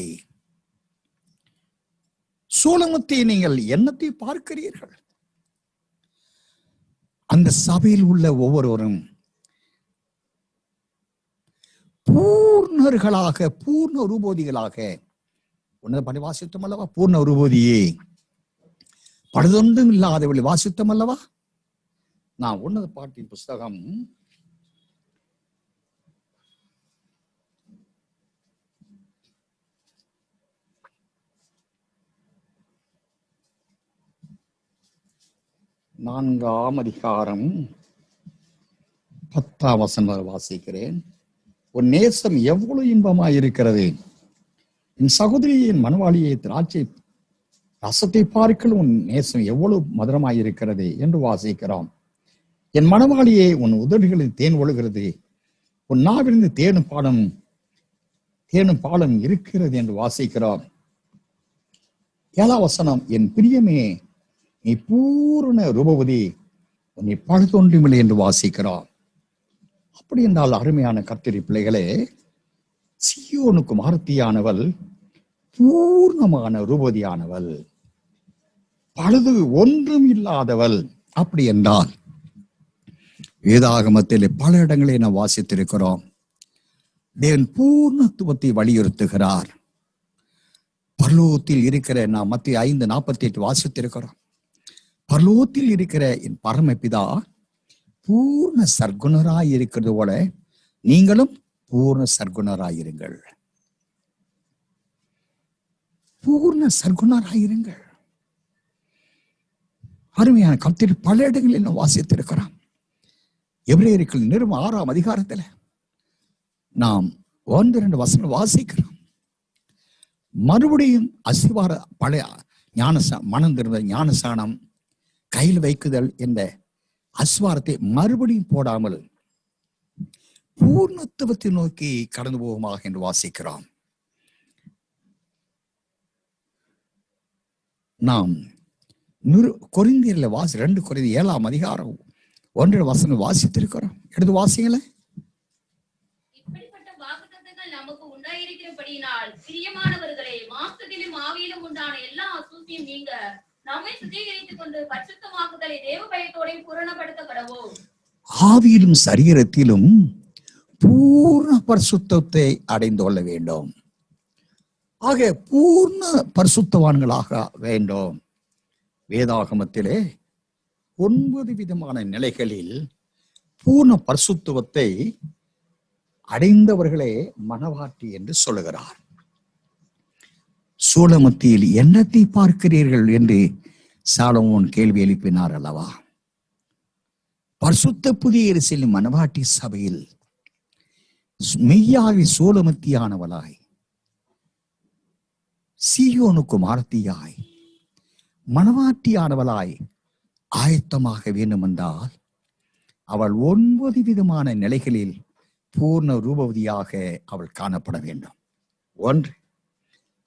சூலமத்தை நீங்கள் என்னத்தை பார்க்கிறீர்கள்? அந்த சபையில் உள்ள ஒவ்வொருவரும் பூர்ணர்களாக, பூர்ண ரூபோதிகளாக, உன்னத படி வாசித்தோம் அல்லவா? பூர்ண ரூபோதியே, பழுதொன்றும் இல்லாதவளை வாசித்தோம் அல்லவா? நான் உன்னத பாட்டின் புஸ்தகம் 4ஆம் அதிகாரம் 10ஆம் வசனம் வாசிக்கிறேன். உன் நேசம் எவ்வளவு இன்பமாயிருக்கிறது, என் சகோதரியின் மனவாளியை திராட்சை ரசத்தை பார்க்கல் உன் நேசம் எவ்வளவு மதுரமாயிருக்கிறது என்று வாசிக்கிறோம். என் மனவாளியே, உன் உதடுகளில் தேன் ஒழுகிறது, உன் நாவிலிருந்து தேனும் பாலும் இருக்கிறது என்று வாசிக்கிறோம். 7ஆம் வசனம், என் பிரியமே நீ பூரண ரூபவதி, உன்னை பழுதொன்றுமில்லை என்று வாசிக்கிறோம். அப்படி என்றால் அருமையான கர்த்தரி பிள்ளைகளே, சீயோனுக்கு மார்த்தியானவள் பூர்ணமான ரூபதியானவள், பழுது ஒன்றும் இல்லாதவள். அப்படி என்றால் வேதாகமத்தில் பல இடங்களை நாம் வாசித்திருக்கிறோம். தேவன் பூர்ணத்துவத்தை வலியுறுத்துகிறார். பரலோகத்தில் இருக்கிற நாம் மத்திய 5:48 வாசித்திருக்கிறோம். பரலோகத்தில் இருக்கிற என் பரமபிதா பூர்ண சர்க்குணராய் இருக்கிறது போல நீங்களும் பூர்ண சர்க்குணராயிருங்கள். பூர்ண சர்க்குணராயிருங்கள். அருமையான கர்த்தர் பல இடங்களில் நாம் வாசித்திருக்கிறோம். எபிரேயர்கள் நிருபம் 6ஆம் அதிகாரத்தில் நாம் 1-2 வசனம் வாசிக்கிறோம். மறுபடியும் அசிவார பழைய மனம் திரும்ப ஞானசானம் கையில் வைக்குதல் என்ற அஸ்வாரத்தை மறுபடியும் போடாமல் பூர்ணத்துவத்தை நோக்கி கடந்து போகுமாக என்று வாசிக்கிறோம். நாம் கொரிந்தியர்ல 2 கொரிந்தியர் 7ஆம் அதிகாரம் 1 வசனம் வாசித்திருக்கிறோம். எடுத்து வாசிங்களே. இப்படிப்பட்ட வாக்குத்தத்தங்கள் நமக்கு உண்டாயிருக்கிறபடியினால் பிரியமானவர்களே, மாம்சத்திலும் ஆவியிலும் உண்டான எல்லா அசூசியும் நீங்க நம்மை சுத்திகரித்துக் கொண்டு பரிசுத்தமாக்குதலை தேவ பயத்தோட பூரணப்படுத்த கடவோம். ஆவியிலும் சரீரத்திலும் பூர்ண பரிசுத்தத்தை அடைந்து கொள்ள வேண்டும். ஆக பூர்ண பரிசுத்தவான்களாக வேண்டும். வேதாகமத்திலே 9 விதமான நிலைகளில் பூர்ண பரிசுத்தவத்தை அடைந்தவர்களே மனவாட்டி என்று சொல்லுகிறார். சூலமத்தியில் என்னத்தை பார்க்கிறீர்கள் என்று சாலமோன் கேள்வி எழுப்பினார் அல்லவா? பரிசுத்த புதிய எருசலேம் மனவாட்டி சபையில் மெய்யாவி சூலமத்தியானவளாய், சீயோனுக்கு மார்த்தியாய், மனவாட்டியானவளாய் ஆயத்தமாக வேண்டும் என்றால் அவள் 9 விதமான நிலைகளில் பூர்ண ரூபவதியாக அவள் காணப்பட வேண்டும். 1,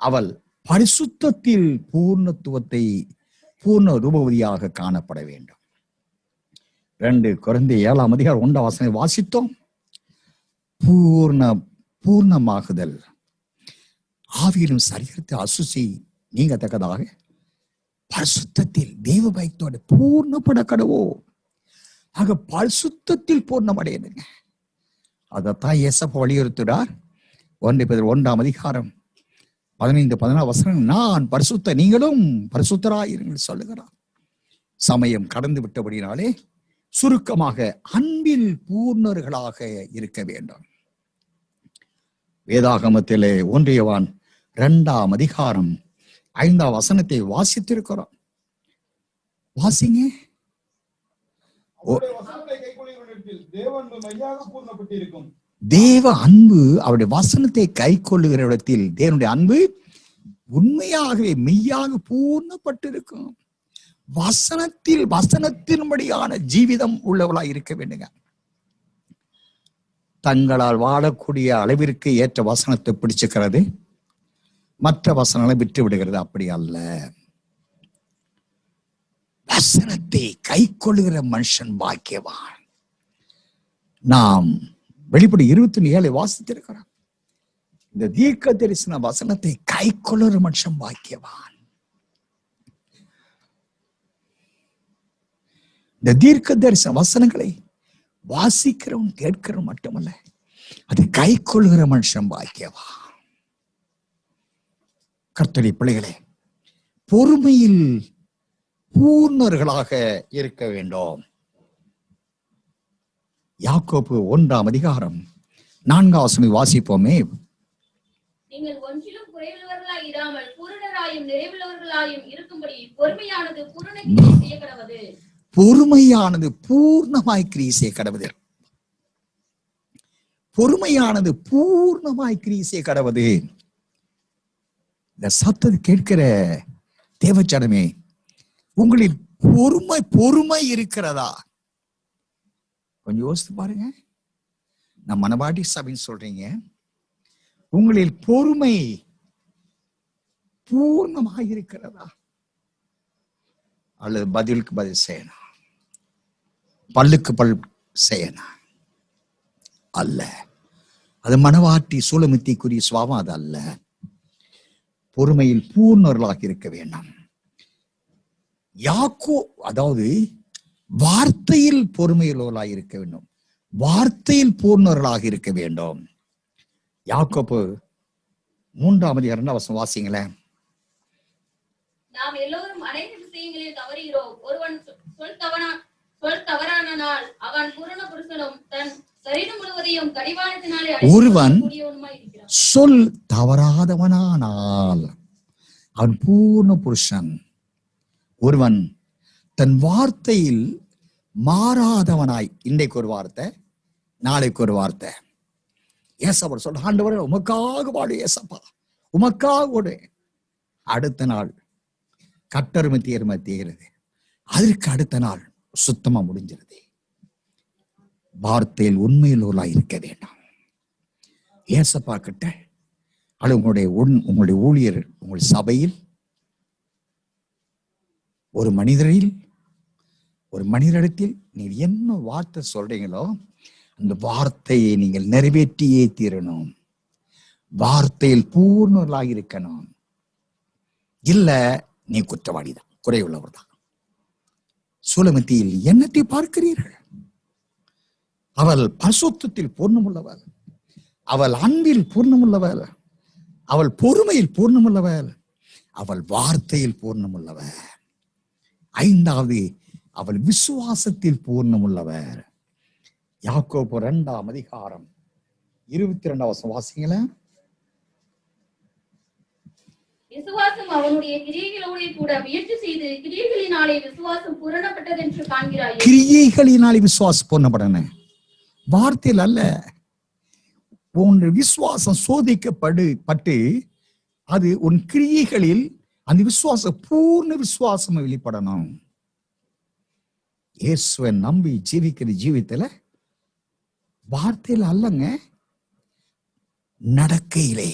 அவள் பரிசுத்தத்தில் பூர்ணத்துவத்தை பூர்ண ரூபவதியாக காணப்பட வேண்டும். 2 கொரிந்தியர் 7ஆம் அதிகாரம் 1ஆம் வசனம் வாசித்தோம். பூர்ணமாகுதல், ஆவியிலும் சரீரத்தை அசுசி நீங்கத்தக்கதாக பரிசுத்தத்தில் தேவ பயத்தோட பூர்ணப்பட கடவோ. ஆக பரிசுத்தத்தில் பூர்ணமடையணுங்க. அதைத்தான் இயேசப்பா வலியுறுத்துகிறார். 1 பேதுரு 1ஆம் அதிகாரம் 15-16 வசனம், நான் பரிசுத்த நீங்களும் பரிசுத்தராயிருங்கள் சொல்லுகிறார். சமயம் கடந்து விட்டபடினாலே சுருக்கமாக அன்பில் பூர்ணர்களாக இருக்க வேண்டும். வேதாகமத்திலே 1 யோவான் 2ஆம் அதிகாரம் 5ஆம் வசனத்தை வாசித்திருக்கிறோம். வாசிங்க. தேவ அன்பு அவருடைய வசனத்தை கை கொள்ளுகிற இடத்தில் தேவனுடைய அன்பு உண்மையாகவே மெய்யாக பூர்ணப்பட்டிருக்கும். வசனத்தின்படியான ஜீவிதம் உள்ளவளாய் இருக்க வேண்டுங்க. தங்களால் வாழக்கூடிய அளவிற்கு ஏற்ற வசனத்தை பிடிச்சுக்கிறது, மற்ற வசனங்களை விட்டு விடுகிறது. அப்படி அல்ல. வசனத்தை கை கொள்ளுகிற மனுஷன் பாக்கியவான். நாம் வெளிப்படை 27 வாசித்திருக்கிறோம். இந்த தீர்க்க தரிசன வசனத்தை கை கொள்ளுகிற மனுஷன் பாக்கியவான். இந்த தீர்க்க தரிசன வசனங்களை வாசிக்கிறவன் கேட்கிறவன் மட்டுமல்ல, அதை கை கொள்ளுகிற மனுஷன் பாக்கியவான். கர்த்தருடைய பிள்ளைகளே, பொறுமையில் பூர்ணர்களாக இருக்க வேண்டும். யாக்கோபு 1:4 வாசிப்போமே. நீங்கள் ஒன்றிலும் குறைவுள்ளவர்களாய் இராமல் பூரணராயும் நிறைவுள்ளவர்களாயும் இருக்கும்படி பொறுமையானது பூரண கிரியை செய்ய கடவது. பொறுமையானது பூர்ணமாய் கிரியை செய்ய கடவுது. பொறுமையானது பூர்ணமாய் கிரியை செய்ய கடவுது. இந்த சத்தத்தை கேட்கிற தேவச்சனமே, உங்களில் பொறுமை இருக்கிறதா? கொஞ்சம் யோசித்து பாருங்க. நான் மனவாடி சபைன்னு சொல்றீங்க, உங்களில் பொறுமை பூர்ணமாக இருக்கிறதா? அல்லது பதிலுக்கு பதில் செய்யணும், பல்லுக்கு பல் செய்யணும் அல்ல. அது மனவாட்டி சூலமித்திக்குரிய சுவாபம் அது அல்ல. பொறுமையில் பூர்ணர்களாக இருக்க வேண்டும். அதாவது வார்த்தையில் பொறுமையுள்ளவர்களாக இருக்க வேண்டும், வார்த்தையில் பூர்ணர்களாக இருக்க வேண்டும். யாக்கோபு 3:2 வாசிங்களேன். நாம் எல்லோரும் அனைத்து விஷயங்களில் தவறுகிறோம். ஒருவன் சொல் தவறானால் அவன் பூரண புருஷனும் தன் சரீரம் முழுவதையும் கடிவாளத்தினாலே ஒருவன் சொல் தவறாதவனானால் அவன் பூர்ண புருஷன். ஒருவன் தன் வார்த்தையில் மாறாதவனாய், இன்றைக்கு ஒரு வார்த்தை நாளைக்கு ஒரு வார்த்தை. ஏசப்பா சொல்ற, ஆண்டவரே உமக்காக வாடு ஏசப்பா, உமக்காக ஓடு. அடுத்த நாள் கட்டெருமை தீருகிறது, அதற்கு அடுத்த நாள் சுத்தமா முடிஞ்சிருது. வார்த்தையில் உண்மையுள்ளவர்களாய் இருக்க வேண்டாம். ஏசப்பா கிட்ட அது உங்களுடைய ஊழியர், உங்கள் சபையில் ஒரு மனிதரிடத்தில் நீங்க என்ன வார்த்தை சொல்றீங்களோ அந்த வார்த்தையை நீங்கள் நிறைவேற்றியே தீரணும். வார்த்தையில் பூர்ணர்களாக இருக்கணும். இல்ல நீ குற்றவாளிதான், குறைவுள்ளவர் தான். சூலமித்தியில் என்னத்தை பார்க்கிறீர்கள்? அவள் பரிசுத்தத்தில் பூர்ணமுள்ளவள், அவள் அன்பில் பூர்ணமுள்ளவள், அவள் பொறுமையில் பூர்ணமுள்ளவள், அவள் வார்த்தையில் பூர்ணமுள்ளவர். 5வது, அவள் விசுவாசத்தில் பூர்ணமுள்ளவர். யாக்கோபு 2:22 வாசிங்களேன். விசுவாசம் அவனுடைய கிரியைகளோடு கூட முயற்சி செய்து கிரியைகளினாலே விசுவாசம் பூரணப்பட்டது என்று காண்கிறாய். கிரியைகளினாலே விசுவாசம் பூரணப்படணும், வார்த்தையில் அல்ல. உன் விசுவாசம் சோதிக்கப்பட்டு அது உன் கிரியைகளில் அந்த விசுவாசம் பூர்ண விசுவாசம் வெளிப்படணும். இயேசுவை நம்பி ஜீவிக்கிற ஜீவித்துல வார்த்தையில அல்லங்க, நடக்கையிலே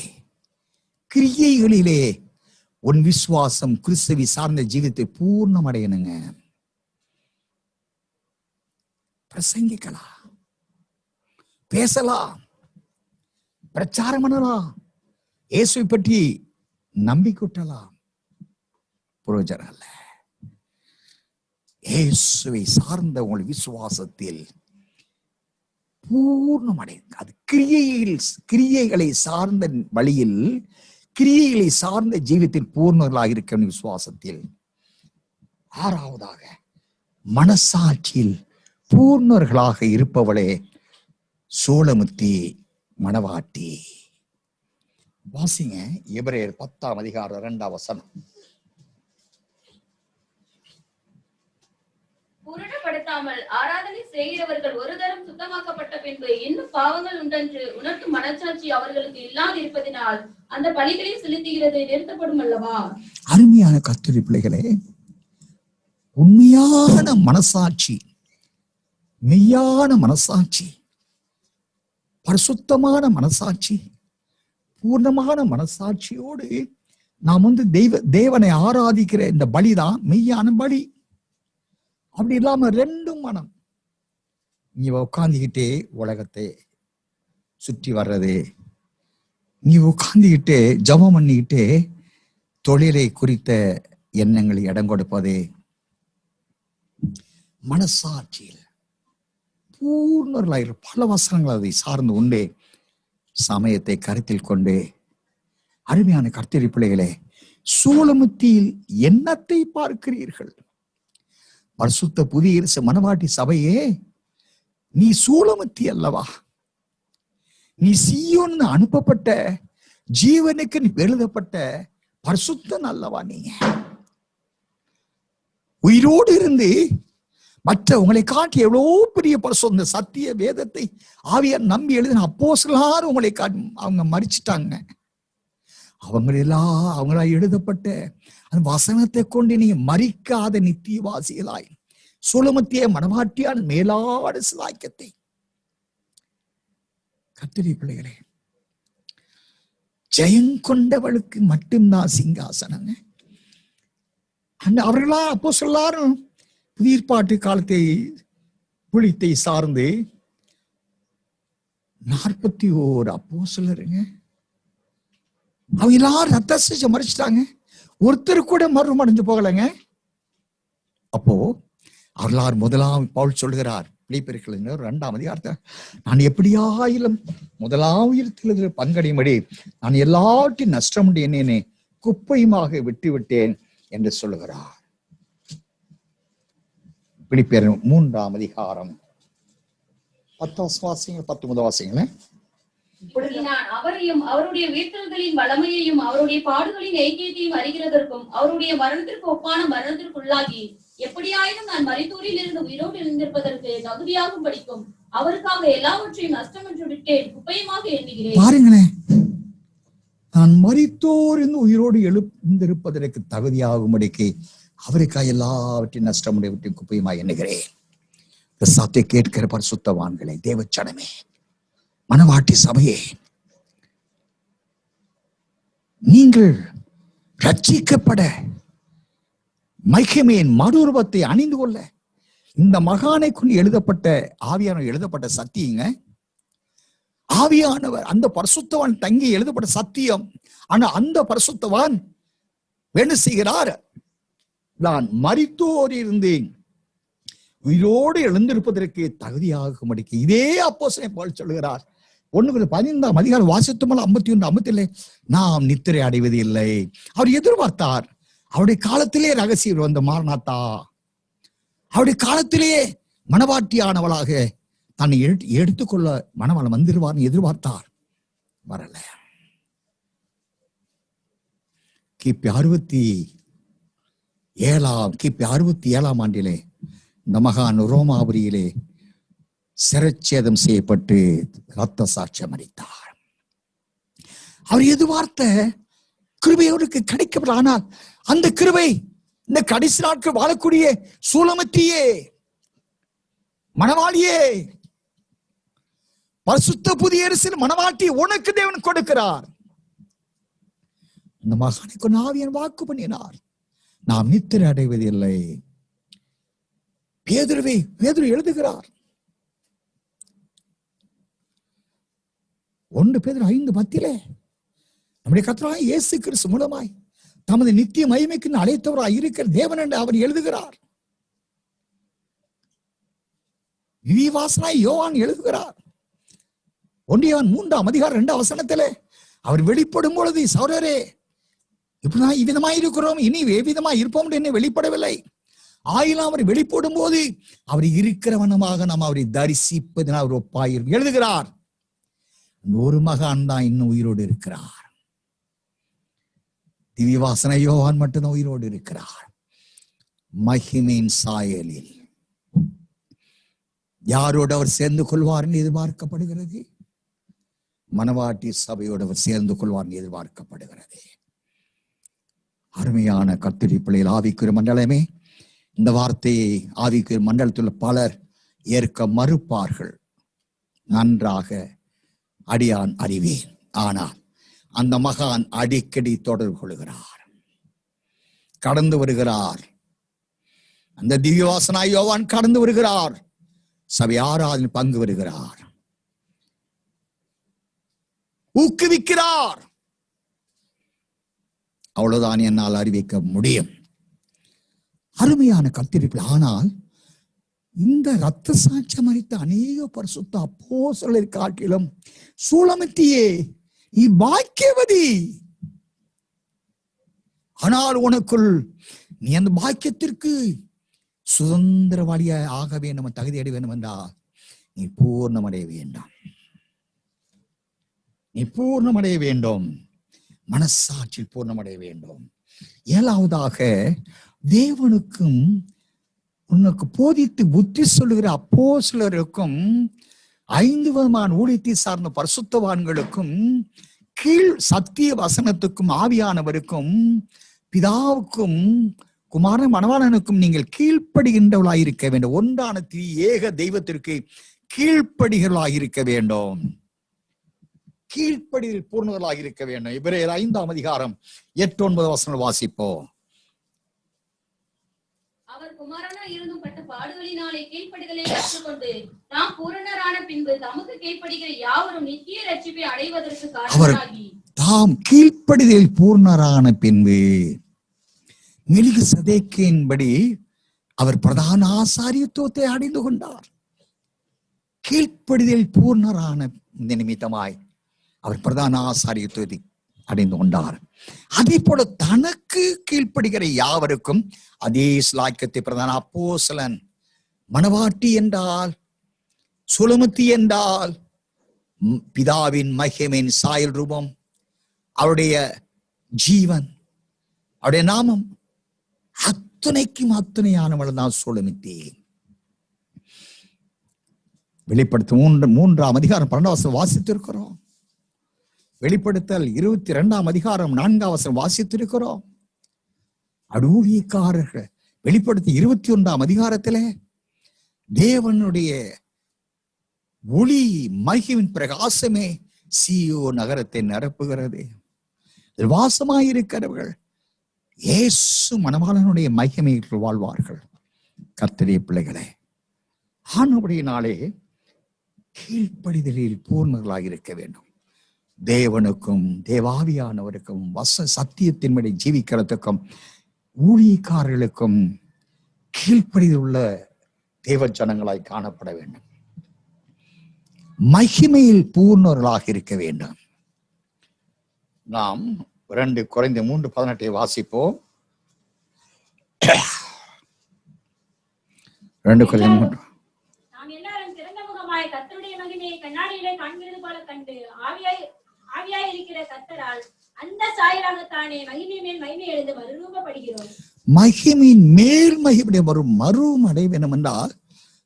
கிரியைகளிலே உன் விசுவாசம் கிறிஸ்துவை சார்ந்த ஜீவித்தை பூர்ணம் அடையணுங்க. பிரசங்கிக்கலாம், பேசலாம், பிரச்சாரம் பண்ணலாம், இயேசுவை பற்றி நம்பிக்கூட்டலாம், புரோஜனம் அல்ல. இயேசுவை சார்ந்த உங்கள் விசுவாசத்தில் பூர்ணம் அடையுங்க. அது கிரியைகளை சார்ந்த வழியில், கிரியைகளை சார்ந்த ஜீவித்தில் பூர்ணர்களாக இருக்க விசுவாசத்தில். 6வதாக, மனசாட்சியில் பூர்ணர்களாக இருப்பவளே சூலமுத்தி மணவாட்டி. வாசிங்க எபிரேயர் 10:2 பூரணப்படுத்தாமல் ஆராதனை செய்கிறவர்கள் ஒரு தரம் சுத்தமாக்கப்பட்ட பின்பு இன்னும் பாவங்கள் உண்டென்று உணர்த்தும் மனச்சாட்சி அவர்களுக்கு இல்லாது இருப்பதினால் அந்த பலிகளை செலுத்துகிறது நிறுத்தப்படும் அல்லவா? அருமையான கர்த்தருடைய பிள்ளைகளே, உண்மையான மனசாட்சி, மெய்யான மனசாட்சி, பரிசுத்தமான மனசாட்சி, பூர்ணமான மனசாட்சியோடு நாம் தேவனை ஆராதிக்கிற இந்த பலிதான் மெய்யான பலி. அப்படி இல்லாம ரெண்டும் மனம். நீ உட்காந்துக்கிட்டே உலகத்தை சுற்றி வர்றது, நீ உட்காந்துக்கிட்டே ஜபம் பண்ணிக்கிட்டே தொழிலை குறித்த எண்ணங்களை இடம் கொடுப்பது, மனசாட்சியில் பூர்ணர்களாக பல வசனங்கள் அதை சார்ந்து உண்டு. சமயத்தை கருத்தில் கொண்டு அருமையான கர்த்தரின் பிள்ளைகளே, சூலமுத்தியில் என்னத்தை பார்க்கிறீர்கள்? பரிசுத்த புதிய மணவாட்டி சபையே, நீ சூலமுத்தி அல்லவா? நீ சீயோன் அனுப்பப்பட்ட ஜீவனுக்கு நீ எழுதப்பட்ட பரிசுத்தன் அல்லவா? நீங்க உயிரோடு இருந்து மற்ற உங்களை காட்டி எவ்வளவு பெரிய பரிசுத்த சத்திய வேதத்தை ஆவியார் நம்பி எழுதின அப்போஸ்தலர் உங்களை காட்டி அவங்க மரிச்சிட்டாங்க. அவங்களா எழுதப்பட்ட அந்த வசனத்தை கொண்டு நீங்க மரிக்காத நித்தியவாசிகளாய் சூலமுத்திய மணவாட்டியான மேலாடு சிலாக்கியத்தை கர்த்தருடைய பிள்ளைகளே, ஜெயங்கொண்டவளுக்கு மட்டும்தான் சிங்காசனங்க. அவர்களா அப்போஸ்தலரும் புதிய ஏற்பாட்டு காலத்தை புளித்தை சார்ந்து 41 அப்போஸ்தலருங்க. அவங்க எல்லாரும் ரத்த மறைச்சிட்டாங்க. ஒருத்தர் கூட மறுமணம் அடைஞ்சு போகலைங்க. அப்போ அவர்களார் முதலாம் பவுல் சொல்கிறார் பிலிப்பியர்கள் 2ஆம் அதிகாரத்தை, நான் எப்படியாயிலும் முதலாம் உயிர்த்தெழுதலில் பங்கடையும்படி நான் எல்லாவற்றையும் நஷ்டம் என்னை குப்பையுமாக விட்டு விட்டேன் என்று சொல்லுகிறார். பிலிப்பியர் 3ஆம் அதிகாரம் 10 வாசிங்க, 19 வாசிங்களே. நான் அவரையும் அவருடைய உயிர்த்தெழுதலின் வல்லமையையும் அவருடைய பாடுகளின் ஐக்கியத்தையும் அறிகிறதற்கும் அவருடைய மரணத்திற்கு ஒப்பான மரணத்திற்குள்ளாகி எப்படியாயினும் நான் மரித்தோரில் இருந்து உயிரோடு இருந்திருப்பதற்கு தகுதியாகும் படிக்கும் அவருக்காக எல்லாவற்றையும் நஷ்டம் என்று விட்டேன், குப்பையுமாக எண்ணுகிறேன். பாருங்களேன், நான் மரித்தோர் இருந்து உயிரோடு எழுந்திருப்பதற்கு தகுதியாகும்படிக்கு அவருக்காக எல்லாவற்றையும் நஷ்டம் விட்டு குப்பையுமாக எண்ணுகிறேன். சத்தை கேட்கிற பரிசுத்தவான்களே, தேவச்சனமே, மணவாட்டி சபையே, நீங்கள் ரட்சிக்கப்பட மகிமையின் மறுரூபத்தை அணிந்து கொள்ள இந்த மகானை கொண்டு எழுதப்பட்ட ஆவியானவர் எழுதப்பட்ட சத்தியங்க. ஆவியானவர் அந்த பரிசுத்தவான் தங்கி எழுதப்பட்ட சத்தியம். ஆனா அந்த பரிசுத்தவான் என்ன செய்கிறார்? நான் மரித்தோர் இருந்தேன் உயிரோடு எழுந்திருப்பதற்கு தகுதியாகும்படிக்கு இதே அப்போஸ்தலன் பவுல் சொல்கிறார். 1:15 அதிகாரம் வாசித்தோம்ல 51, 57 நாம் நித்திரை அடைவது இல்லை. அவர் எதிர்பார்த்தார். அவருடைய காலத்திலே ரகசியம் வந்த மாரநாத்தா, அவருடைய காலத்திலேயே மணவாட்டியானவளாக தன்னை எடுத்துக்கொள்ள மணவாளன் வந்துருவார்னு எதிர்பார்த்தார். வரல. கிபி 67ஆம் ஆண்டிலே இந்த மகான் ரோமாபுரியிலே சிரச்சேதம் செய்யப்பட்டு ரத்த சாட்சியம் அளித்தார். அவர் எதிர்பார்த்த கிருபையோருக்கு கிடைக்கப்பட, ஆனால் அந்த கிருபை இந்த கடைசி நாட்கள் வாழக்கூடிய சூலமத்தியே, மணவாளியே, பரிசுத்த புதிய எருசலேம் மணவாட்டி உனக்கு தேவன் கொடுக்கிறார். இந்த மகானுக்கு ஆவியானவர் வாக்கு பண்ணினார், நாம் நித்திரை அடைவதில்லை. பேதுரு எழுதுகிறார் 1 பேதுரு 5:10 நம்முடைய கர்த்தராகிய இயேசு கிறிஸ்து மூலமாய் தமது நித்திய மகிமைக்கு அழைத்தவராய் இருக்கிற தேவன் என்று அவர் எழுதுகிறார். விவிவாசனாய் யோவான் எழுதுகிறார் 1 யோவான் 3ஆம் அதிகாரம் 2ஆம் வசனத்திலே அவர் வெளிப்படும் பொழுது, சகோதரரே, இப்படிதான் இவ்விதமாய் இருக்கிறோம், இனி எவ்விதமாய் இருப்போம் என்று வெளிப்படவில்லை. ஆயிலாம் அவர் வெளிப்படும் போது அவர் இருக்கிறவனமாக நாம் அவரை தரிசிப்பதனால் அவர் ஒப்பாயிரும் எழுதுகிறார். ஒரு மகான் தான் இன்னும் உயிரோடு இருக்கிறார். திவ்யவாசன யோவான் மட்டும்தான் உயிரோடு இருக்கிறார். மகிமையின் சாயலில் யாரோடு அவர் சேர்ந்து கொள்வார் என்று எதிர்பார்க்கப்படுகிறது? மணவாட்டி சபையோடு அவர் சேர்ந்து கொள்வார் என்று எதிர்பார்க்கப்படுகிறது. அருமையான கர்த்தருடைய பிள்ளைகள், ஆவிக்குரிய மண்டலமே, இந்த வார்த்தையை ஆவிக்குரிய மண்டலத்தில் பலர் ஏற்க மறுப்பார்கள். நன்றாக அடியான் அறிவேன். ஆனால் அந்த மகான் அடிக்கடி தொடர்பு கொள்கிறார், கடந்து வருகிறார். அந்த திவ்யவாசனாய் யோவான் கடந்து வருகிறார், சபை ஆராதனை பங்கு வருகிறார், ஊக்குவிக்கிறார். அவ்வளவுதான் என்னால் அறிவிக்க முடியும். அருமையான கத்திரிப்பு. ஆனால் இந்த இரத்த சாட்சியம் மறித்த அநேக பரிசுத்த அப்போஸ்தலரை காட்டிலும் சூலமித்தியே நீ பாக்கியவதி. ஆனால் உனக்குள் நீ அந்த பாக்கியத்திற்கு சுதந்திரவாளியாக ஆக வேண்டும், தகுதி அடைய வேண்டும் என்றால் நீ பூர்ணமடைய வேண்டாம். நீ பூர்ணமடைய வேண்டும், மனசாட்சியில் பூர்ணமடைய வேண்டும். ஏழாவதாக, தேவனுக்கும் உனக்கு போதித்து புத்தி சொல்லுகிற அப்போஸ்தலருக்கும் 5 விதமான ஊழியத்தை சார்ந்த பரிசுத்தவான்களுக்கும் கீழ் சத்திய வசனத்துக்கும் ஆவியானவருக்கும் பிதாவுக்கும் குமாரன் மணவாளனுக்கும் நீங்கள் கீழ்ப்படுகின்றவர்களாயிருக்க வேண்டும். ஒன்றான ஏக தெய்வத்திற்கு கீழ்ப்படுகிறவர்களாயிருக்க வேண்டும். கீழ்ப்படிதல் பூர்ணர்களாக இருக்க வேண்டும். எபிரேயர் 5ஆம் அதிகாரம் 8-9 வசனங்கள் வாசிப்போம். அவர் குமாரனாய் இருந்தும் பட்ட பாடுகளினாலே கீழ்ப்படிதலை கற்றுக்கொண்டு தாம் பூரணரான பின்பு தமக்கு கீழ்ப்படுகிற யாவரும் நித்திய ரட்சிப்பை அடைவதற்கு காரணமாகி தாம் கீழ்ப்படிதல் பூர்ணரான பின்பு மெல்கிசதேக்கின்படி அவர் பிரதான ஆசாரியத்துவத்தை அடைந்து கொண்டார். கீழ்ப்படிதல் பூர்ணரான நிமித்தமாய் அவர் பிரதான ஆசாரியத்துவத்தை அடைந்து கொண்டார். அதே போல தனக்கு கீழ்ப்படுகிற யாவருக்கும் அதே ஸ்லாக்கியத்தை பிரதான அப்போஸ்தலன். மணவாட்டி என்றால், சுலமத்தி என்றால் பிதாவின் மகிமையின் சாயல் ரூபம், அவருடைய ஜீவன், அவருடைய நாமம், அத்தனைக்கும் அத்தனையானவள் தான் சுலமித்தி. வெளிப்படுத்த 3ஆம் அதிகாரம் 12ஆம் வசனம் வாசித்திருக்கிறோம். வெளிப்படுத்தல் 22ஆம் அதிகாரம் 4ஆம் வசனம் வாசித்திருக்கிறோம். ஊழியக்காரர்கள் வெளிப்படுத்தி 21ஆம் அதிகாரத்திலே தேவனுடைய ஒளி மகிமையின் பிரகாசமே சீயோ நகரத்தை நிரப்புகிறது. வாசமாயிருக்கிறவர்கள் இயேசு மணவாளனுடைய மகிமையில் வாழ்வார்கள். கர்த்தருடைய பிள்ளைகளே, ஆனபடியினாலே கீழ்ப்படிதலில் பூர்ணர்களாக இருக்க வேண்டும். தேவனுக்கும் தேவாவியானவருக்கும் சத்தியத்தின்படி ஜீவிக்கிறதுக்கும் ஊழியக்காரர்களுக்கும் கீழ்ப்படிதல் உள்ள தேவ ஜனங்களாய் காணப்பட வேண்டும். மகிமையில் பூர்ணர்களாக இருக்க வேண்டும். நாம் 2 குறைந்த 3:18 வாசிப்போம். 2 குறைந்த 3. நாம் எல்லாரும் திறந்த முகமாய் கர்த்தருடைய மகிமையை கண்ணாடியிலே காண்கிறது போல கண்டு ஆவியாய் இருக்கிற கர்த்தரால் அந்த சாயலாகத்தானே மகிமை மேல் மகிமை எழுந்து மறுரூபப்படுகிறோம். மகிமையின் மேல் மகிமை வரும் மறுவும் அடைய வேண்டும் என்றால்,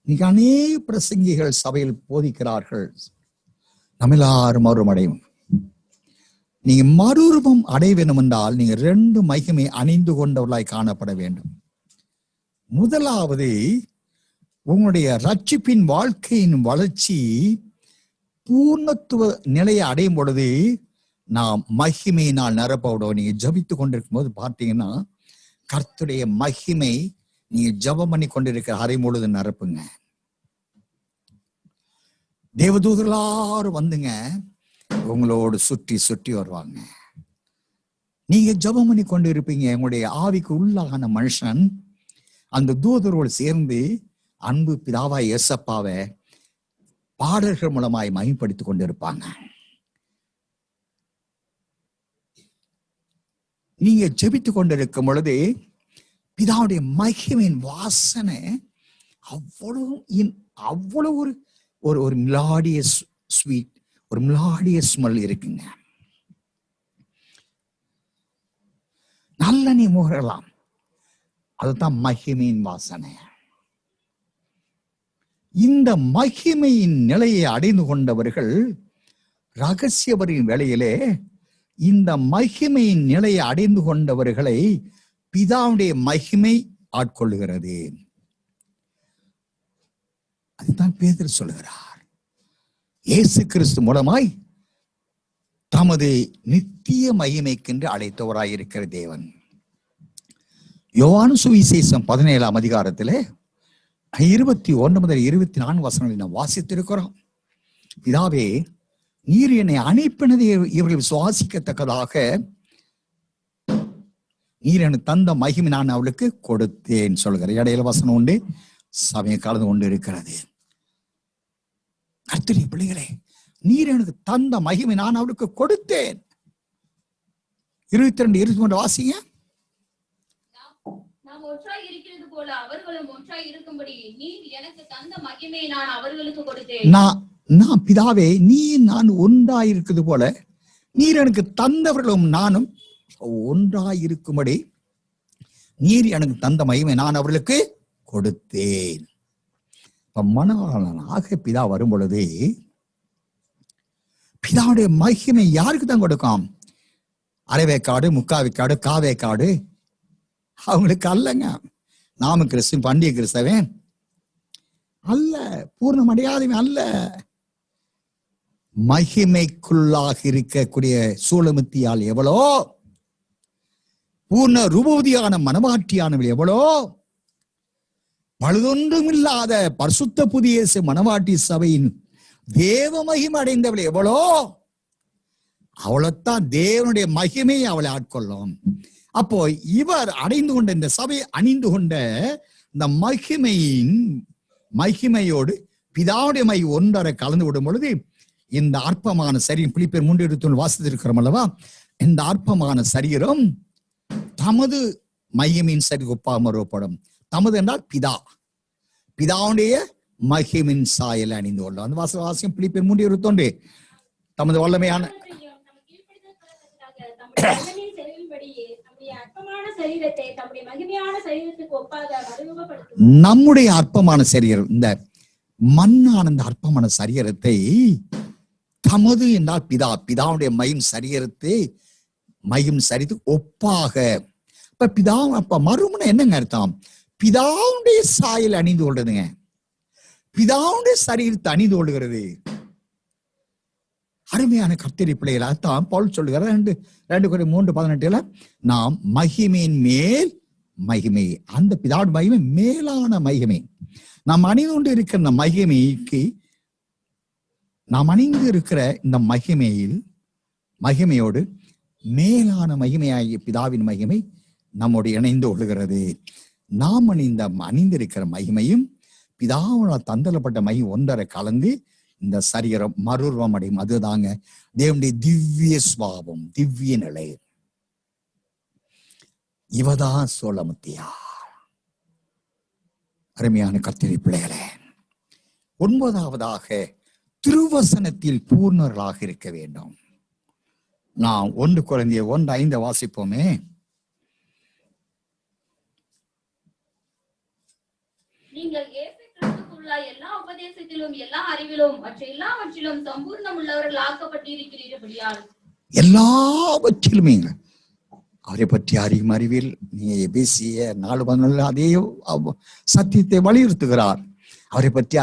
மிக அநேக பிரசங்கிகள் சபையில் போதிக்கிறார்கள், நம்ம எல்லாரும் மறுவும் அடையும். நீங்க மறுரூபம் அடைய வேண்டும் என்றால் நீங்க 2 மகிமை அணிந்து கொண்டவர்களாய் காணப்பட வேண்டும். முதலாவது, உங்களுடைய ரட்சிப்பின் வாழ்க்கையின் வளர்ச்சி பூர்ணத்துவ நிலையை அடையும் பொழுது நாம் மகிமையினால் நிரப்பவிடும். நீங்க ஜபித்து கொண்டிருக்கும் போது பார்த்தீங்கன்னா கர்த்தருடைய மகிமை நீங்க ஜபம் பண்ணி கொண்டிருக்கிற அறை முழுது நிரப்புங்க. தேவதூதர்களாரும் வந்துங்க உங்களோடு சுற்றி சுற்றி வருவாங்க. நீங்க ஜபம் பண்ணி கொண்டு இருப்பீங்க. உங்களுடைய ஆவிக்கு உள்ளான மனுஷன் அந்த தூதரோடு சேர்ந்து அன்பு பிதாவாய் இயேசப்பாவை பாடல்கள் மூலமாய் மகிமைப்படுத்திக் கொண்டிருப்பாங்க. நீங்க ஜெபித்துக் கொண்டிருக்கும் பொழுது பிதாவுடைய மகிமையின் வாசனை அவ்வளவு ஒரு மிலாடிய ஸ்வீட், ஒரு மிலாடிய ஸ்மெல் இருக்குங்க. நல்ல நீ முகரலாம். அதுதான் மகிமையின் வாசனை. இந்த மகிமையின் நிலையை அடைந்து கொண்டவர்கள் ரகசியவரின் வேளையிலே இந்த மகிமையின் நிலையை அடைந்து கொண்டவர்களை பிதாவுடைய மகிமை ஆட்கொள்ளுகிறது. அதுதான் பேதுரு சொல்லுகிறார். இயேசு கிறிஸ்து மூலமாய் தமது நித்திய மகிமைக்கென்று அழைத்தவராயிருக்கிற தேவன். யோவான் சுவிசேஷம் 17ஆம் அதிகாரத்திலே 21 முதல் 24 வசனங்களை நாம் வாசித்திருக்கிறோம். பிதாவே, நீர் என்னை அனுப்பினதை இவர்கள் சுவாசிக்கத்தக்கதாக நீர் எனக்கு தந்த மகிமை நான் அவளுக்கு கொடுத்தேன் சொல்கிறேன். இடையில வசனம் உண்டு, சமயம் கலந்து கொண்டு இருக்கிறது. கர்த்தருடைய பிள்ளைகளே, நீர் எனக்கு தந்த மகிமை நான் அவளுக்கு கொடுத்தேன். 22, 23 வாசிங்க. நாம் ஒன்றாய் இருக்கிறது போல அவர்களும் ஒன்றாய் இருக்கும்படி நீர் எனக்கு தந்த மகிமையை நான் அவர்களுக்கு கொடுத்தேன். நான் பிதாவே, நீ நான் ஒன்றாய் இருக்குது போல நீர் எனக்கு தந்தவர்களும் நானும் ஒன்றாய் இருக்கும்படி நீர் எனக்கு தந்த மகிமை நான் அவர்களுக்கு கொடுத்தேன். மணவாளனாக பிதா வரும் பொழுது பிதாவுடைய மகிமை யாருக்கு தான் கொடுக்கும்? அரைவேக்காடு, முக்காவேக்காடு, காவேக்காடு அவங்களுக்கு அல்லங்க. நாம கிறிஸ்துவன், பண்டிகை கிறிஸ்தவன் அல்ல, பூர்ணமடையாதவன் அல்ல. மகிமைக்குள்ளாக இருக்கக்கூடிய சூலமுத்தியால் எவ்வளோ, பூர்ண ரூபவதியான மனவாட்டியானவள் எவ்வளோ, பழுதொன்றும் இல்லாத பரிசுத்த புதிய மனவாட்டி சபையின் தேவ மகிமை அடைந்தவள் எவ்வளோ, அவளைத்தான் தேவனுடைய மகிமை அவளை ஆட்கொள்ளும். அப்போ இவர் அடைந்து கொண்ட இந்த சபை அணிந்து கொண்ட இந்த மகிமையோடு பிதாவுடைய மை ஒன்றரை கலந்து விடும் பொழுது இந்த அற்பமான சரீரம், பிலிப்பியர் 3:21 வாசித்திருக்கிறோம் அல்லவா, இந்த அற்பமான சரீரம் தமது மகிமையின் சரி ஒப்பாமறுப்படும். தமது என்றால் பிதா, பிதாவுடைய மகிமின் சாயல் அணிந்து கொள்ளும். அந்த வாசியம் பிலிப்பியர் 3:21. தமது வல்லமையான நம்முடைய அற்பமான சரீரம், இந்த மண்ணான இந்த அற்பமான சரீரத்தை தமது என்றால் பிதா, பிதாவுடைய மகிம் சரீரத்தை மகிம் சரித்துக்கு ஒப்பாக. இப்ப பிதா, அப்ப மறுமணம் என்னங்க அர்த்தம்? பிதாவுடைய சாயல் அணிந்து கொள்றதுங்க, பிதாவுடைய சரீரத்தை அணிந்து கொள்கிறது. அருமையான கர்த்தருடைய பிள்ளைகளாகத்தான் பவுல் சொல்லுகிற 2 Corinthians 3:18 நாம் மகிமையின் மேல் மகிமை, அந்த பிதாவுடைய மகிமை மேலான மகிமை, நாம் அணிந்து கொண்டு இருக்கிற இந்த மகிமைக்கு, நாம் அணிந்து இருக்கிற இந்த மகிமையோடு மேலான மகிமையாகிய பிதாவின் மகிமை நம்மோடு இணைந்து கொள்கிறது. நாம் அணிந்திருக்கிற மகிமையும் பிதாவால் தந்தரப்பட்ட மகிமை ஒன்றரை கலந்து இந்த சரீரம் மறுரூபம் அடையும். அதுதாங்க தேவனுடைய திவ்ய சுபாவம், திவ்ய நிலை. இவதான் சோலமுத்தியா. அருமையான கர்த்தருடைய பிள்ளைகளே, 9வதாக திருவசனத்தில் பூர்ணர்களாக இருக்க வேண்டும். நாம் 1 Corinthians 1:5 வாசிப்போமே. நீங்கள் எல்லா உபதேசத்திலும் எல்லா அறிவிலும் மற்ற எல்லாவற்றிலும் சம்பூர்ணம் உள்ளவர்கள் ஆக்கப்பட்டிருக்கிறீர்கள். எல்லாவற்றிலுமே அவரை பற்றி அறியும் அறிவில் நீங்க எபேசிய 4:14 அதே சத்தியத்தை வலியுறுத்துகிறார். அவரை பற்றி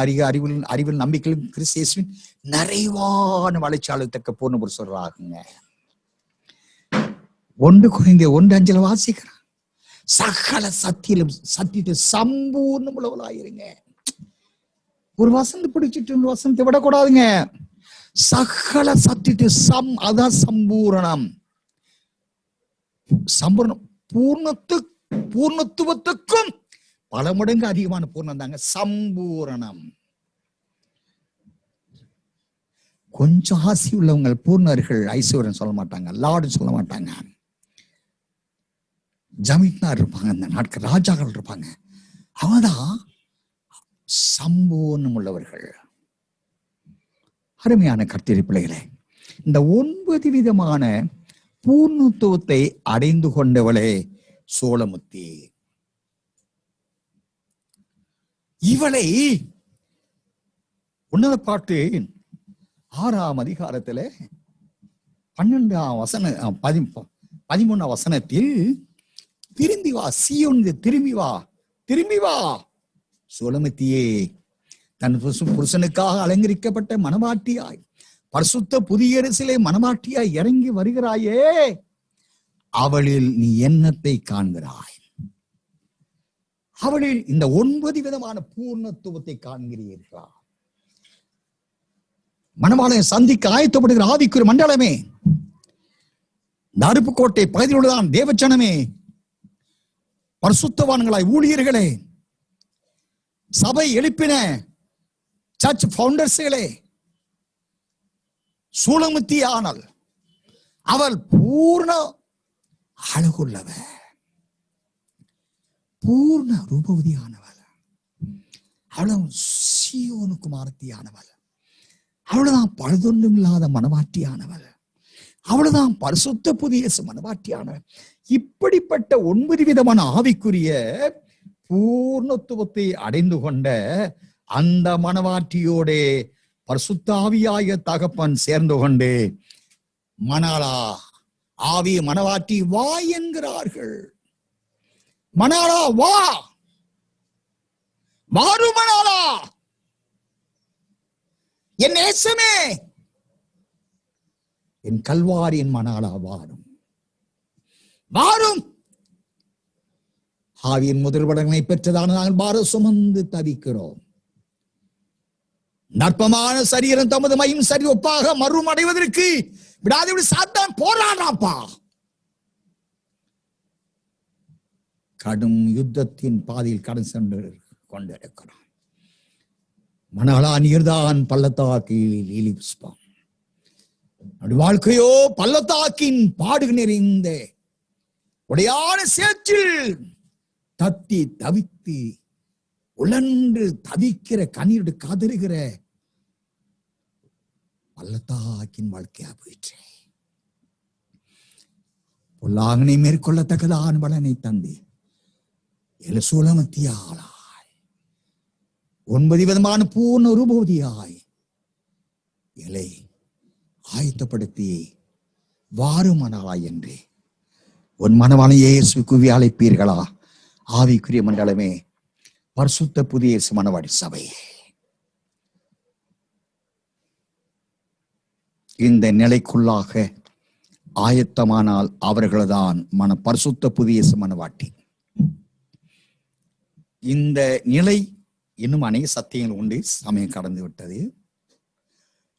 அறிவில் நம்பிக்கையும் கிறிஸ்துவின் நிறைவான வளர்ச்சியாளத்தக்க பூர்ண புருஷராகுங்க. 1 Corinthians 1:5 வாசிக்கிறார். சகல சத்தியத்தை சம்பூர்ணம் உள்ளவர்களாயிருங்க. ஒரு வசனத்தை பிடிச்சிட்டு ஒரு வசனத்தை விடக்கூடாதுங்க. சகல சத்தியத்தை அதான் சம்பூரணம். சம்பூர்ணம் பூர்ணத்துவத்துக்கும் பல மடங்கு அதிகமான பூர்ணம் தாங்க சம்பூரணம். கொஞ்சம் ஆசி உள்ளவங்க பூர்ணர்கள் ஐஸ்வர்யம் சொல்ல மாட்டாங்க, லார்டு சொல்ல மாட்டாங்க. ஜமீன்தார் இருப்பாங்க, அந்த நாட்கள் ராஜாக்கள் இருப்பாங்க, அவதான் சம்பூர்ணம் உள்ளவர்கள். அருமையான கர்த்தருடைய பிள்ளைகளே, இந்த 9 விதமான பூர்ணத்துவத்தை அடைந்து கொண்டவளே சோலமுத்தி. இவளை உன்னத பாட்டு 6ஆம் அதிகாரத்துல 13ஆம் வசனத்தில் திரும்பி வா சீயோன், திரும்பி வா சோலமுத்தியே, தன் புருஷனுக்காக அலங்கரிக்கப்பட்ட மனவாட்டியாய் பரிசுத்த புதிய எருசலேம் மணவாட்டியாய் இறங்கி வருகிறாயே, அவளில் நீ என்னத்தை காண்கிறாய்? அவளில் இந்த 9 விதமான பூர்ணத்துவத்தை காண்கிறீர்களா? மணவாளனை சந்திக்க ஆயத்தப்படுகிற ஆவிக்குரிய மண்டலமே, அருப்புக்கோட்டை பகுதியில் உள்ளதான் தேவச்சனமே, பரிசுத்தவான்களாய் ஊழியர்களே, சபை எழுப்பின சர்ச் பவுண்டர்ஸ்களே, சூலமுத்தியானல் அவள் பூர்ண அழகுள்ளவள், பூர்ண ரூபவதியானவள், அவளும் சீயோனு குமாரத்தியானவள், அவளுதான் பழுதொன்றும் இல்லாத மனவாட்டியானவள், அவளுதான் பரிசுத்த புதிய மனவாட்டியானவள். இப்படிப்பட்ட 9 விதமான ஆவிக்குரிய பூர்ணத்துவத்தை அடைந்து கொண்ட அந்த மனவாட்டியோட பரிசுத்த ஆவியாய தகப்பன் சேர்ந்து கொண்டு மணாளா ஆவி மனவாட்டி வா என்கிறார்கள். மணாளா வா, வாரும் மணாளா, என் நேசமே, என் கல்வாரியின் மணாளா வாரும், வாரும். ஆவியின் முதல் வடங்களை பெற்றதான நாங்கள் பாரம் சுமந்து தவிக்கிறோம். நற்பமான சரீரம் தமது மையும் சரி ஒப்பாக மறும் அடைவதற்கு விடாதபடி சாத்தான் போராடாப்பா. கடும் யுத்தத்தின் பாதையில் கடன் சென்று கொண்டிருக்கிறான். மணாளா நீர்தான் பள்ளத்தாக்கில் இலிப்ஸ்பான், வாழ்க்கையோ பள்ளத்தாக்கின் பாடு நிறைந்த உடையான சேற்றில் தத்தி தவித்து உழன்று தவிக்கிற கண்ணீரோடு கதறுகிற பள்ளத்தாக்கின் வாழ்க்கையா போயிற்று. பொல்லாங்கனை மேற்கொள்ளத்தக்கதான பலனை தந்து சூலமத்தியாளாய் 9 விதமான பூர்ண ரூபவதியாய் இலை ஆயத்தப்படுத்தி வாருமானாளாய் என்று உன் மனவாளன் இயேசு குவி அழைப்பீர்களா? ஆவிக்குரிய மண்டலமே, பரிசுத்த புதிய மணவாட்டி சபையே, இந்த நிலைக்குள்ளாக ஆயத்தமானால் அவர்கள்தான் பரிசுத்த புதிய மணவாட்டி. இந்த நிலை இன்னும் அநேக சத்தியங்கள் உண்டு, சமயம் கடந்து விட்டது.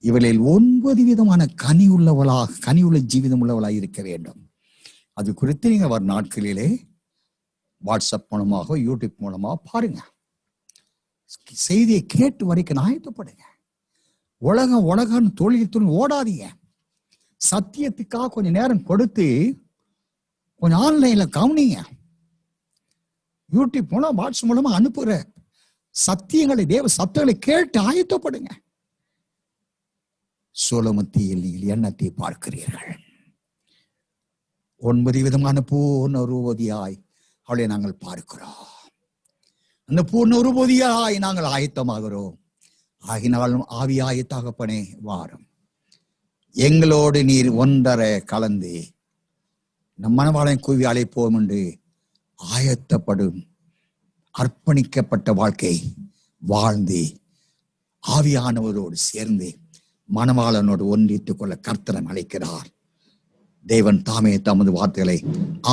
இவளில் 9 விதமான கனி உள்ள ஜீவிதம் உள்ளவளாக இருக்க வேண்டும். அது குறித்து நீங்க வரும் நாட்களிலே வாட்ஸ்அப் மூலமாக யூடியூப் மூலமாக பாருங்க, செய்தியை கேட்டு வரைக்கும் ஆயத்தப்படுங்க. உலகம் தொழில் ஓடாதீங்க. சத்தியத்துக்காக கொஞ்சம் நேரம் கொடுத்து கொஞ்சம் ஆன்லைன்ல கவனிங்க. யூடியூப் மூலம் வாட்ஸ்அப் மூலமா அனுப்புகிற சத்தியங்களை தேவ சத்தங்களை கேட்டு ஆயத்தப்படுங்க. சூலமத்தியில் நீங்கள் எண்ணத்தை பார்க்கிறீர்கள். 9 விதமான பூர்ண ரூபதியாய் அவளை நாங்கள் பார்க்கிறோம். அந்த பூர்ண ரூபதியாய் நாங்கள் ஆயத்தமாகிறோம். ஆகினாலும் ஆவியாய தகப்பனே வாரும், எங்களோடு நீர் ஒன்றரை கலந்து நம் மனவாளன் குவி அழைப்போம் என்று ஆயத்தப்படும் அர்ப்பணிக்கப்பட்ட வாழ்க்கை வாழ்ந்து ஆவியானவரோடு சேர்ந்து மனவாளனோடு ஒன்றித்துக் கொள்ள கர்த்தர் அழைக்கிறார். தேவன் தாமே தமது வார்த்தைகளை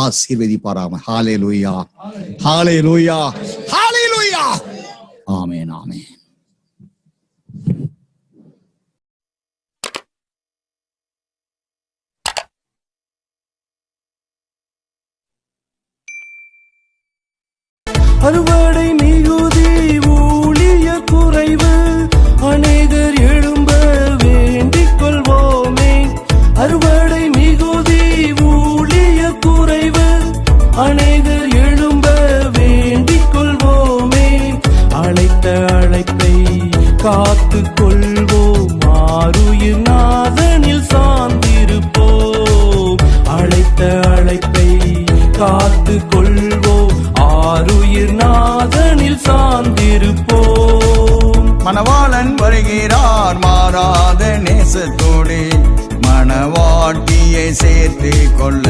ஆசீர்வதிப்பாராம. ஹல்லேலூயா, ஹல்லேலூயா, ஹல்லேலூயா. ஆமென், ஆமென். அறுவடை மிகுதி ஊழிய குறைவு, அநேகர் எழும்ப வேண்டிக் கொள்வோமே. அறுவடை மிகுதி ஊழிய குறைவு, அநேகர் எழும்ப வேண்டிக் கொள்வோமே. அழைத்த அழைப்பை காத்து கொள்வோம், ஆருயிர் நாதனில் சார்ந்திருப்போம். அழைத்த அழைப்பை காத்து கொள்வோம், ஆருயிர் நாதனில் சார்ந்திருப்போம். மணவாளன் வருகிறார் மாறாத நேசத்தோடு, மணவாட்டியை சேர்த்து கொள்ள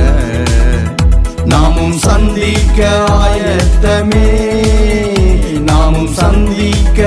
நாமும் சந்திக்க ஆயத்தமே, நாமும் சந்திக்க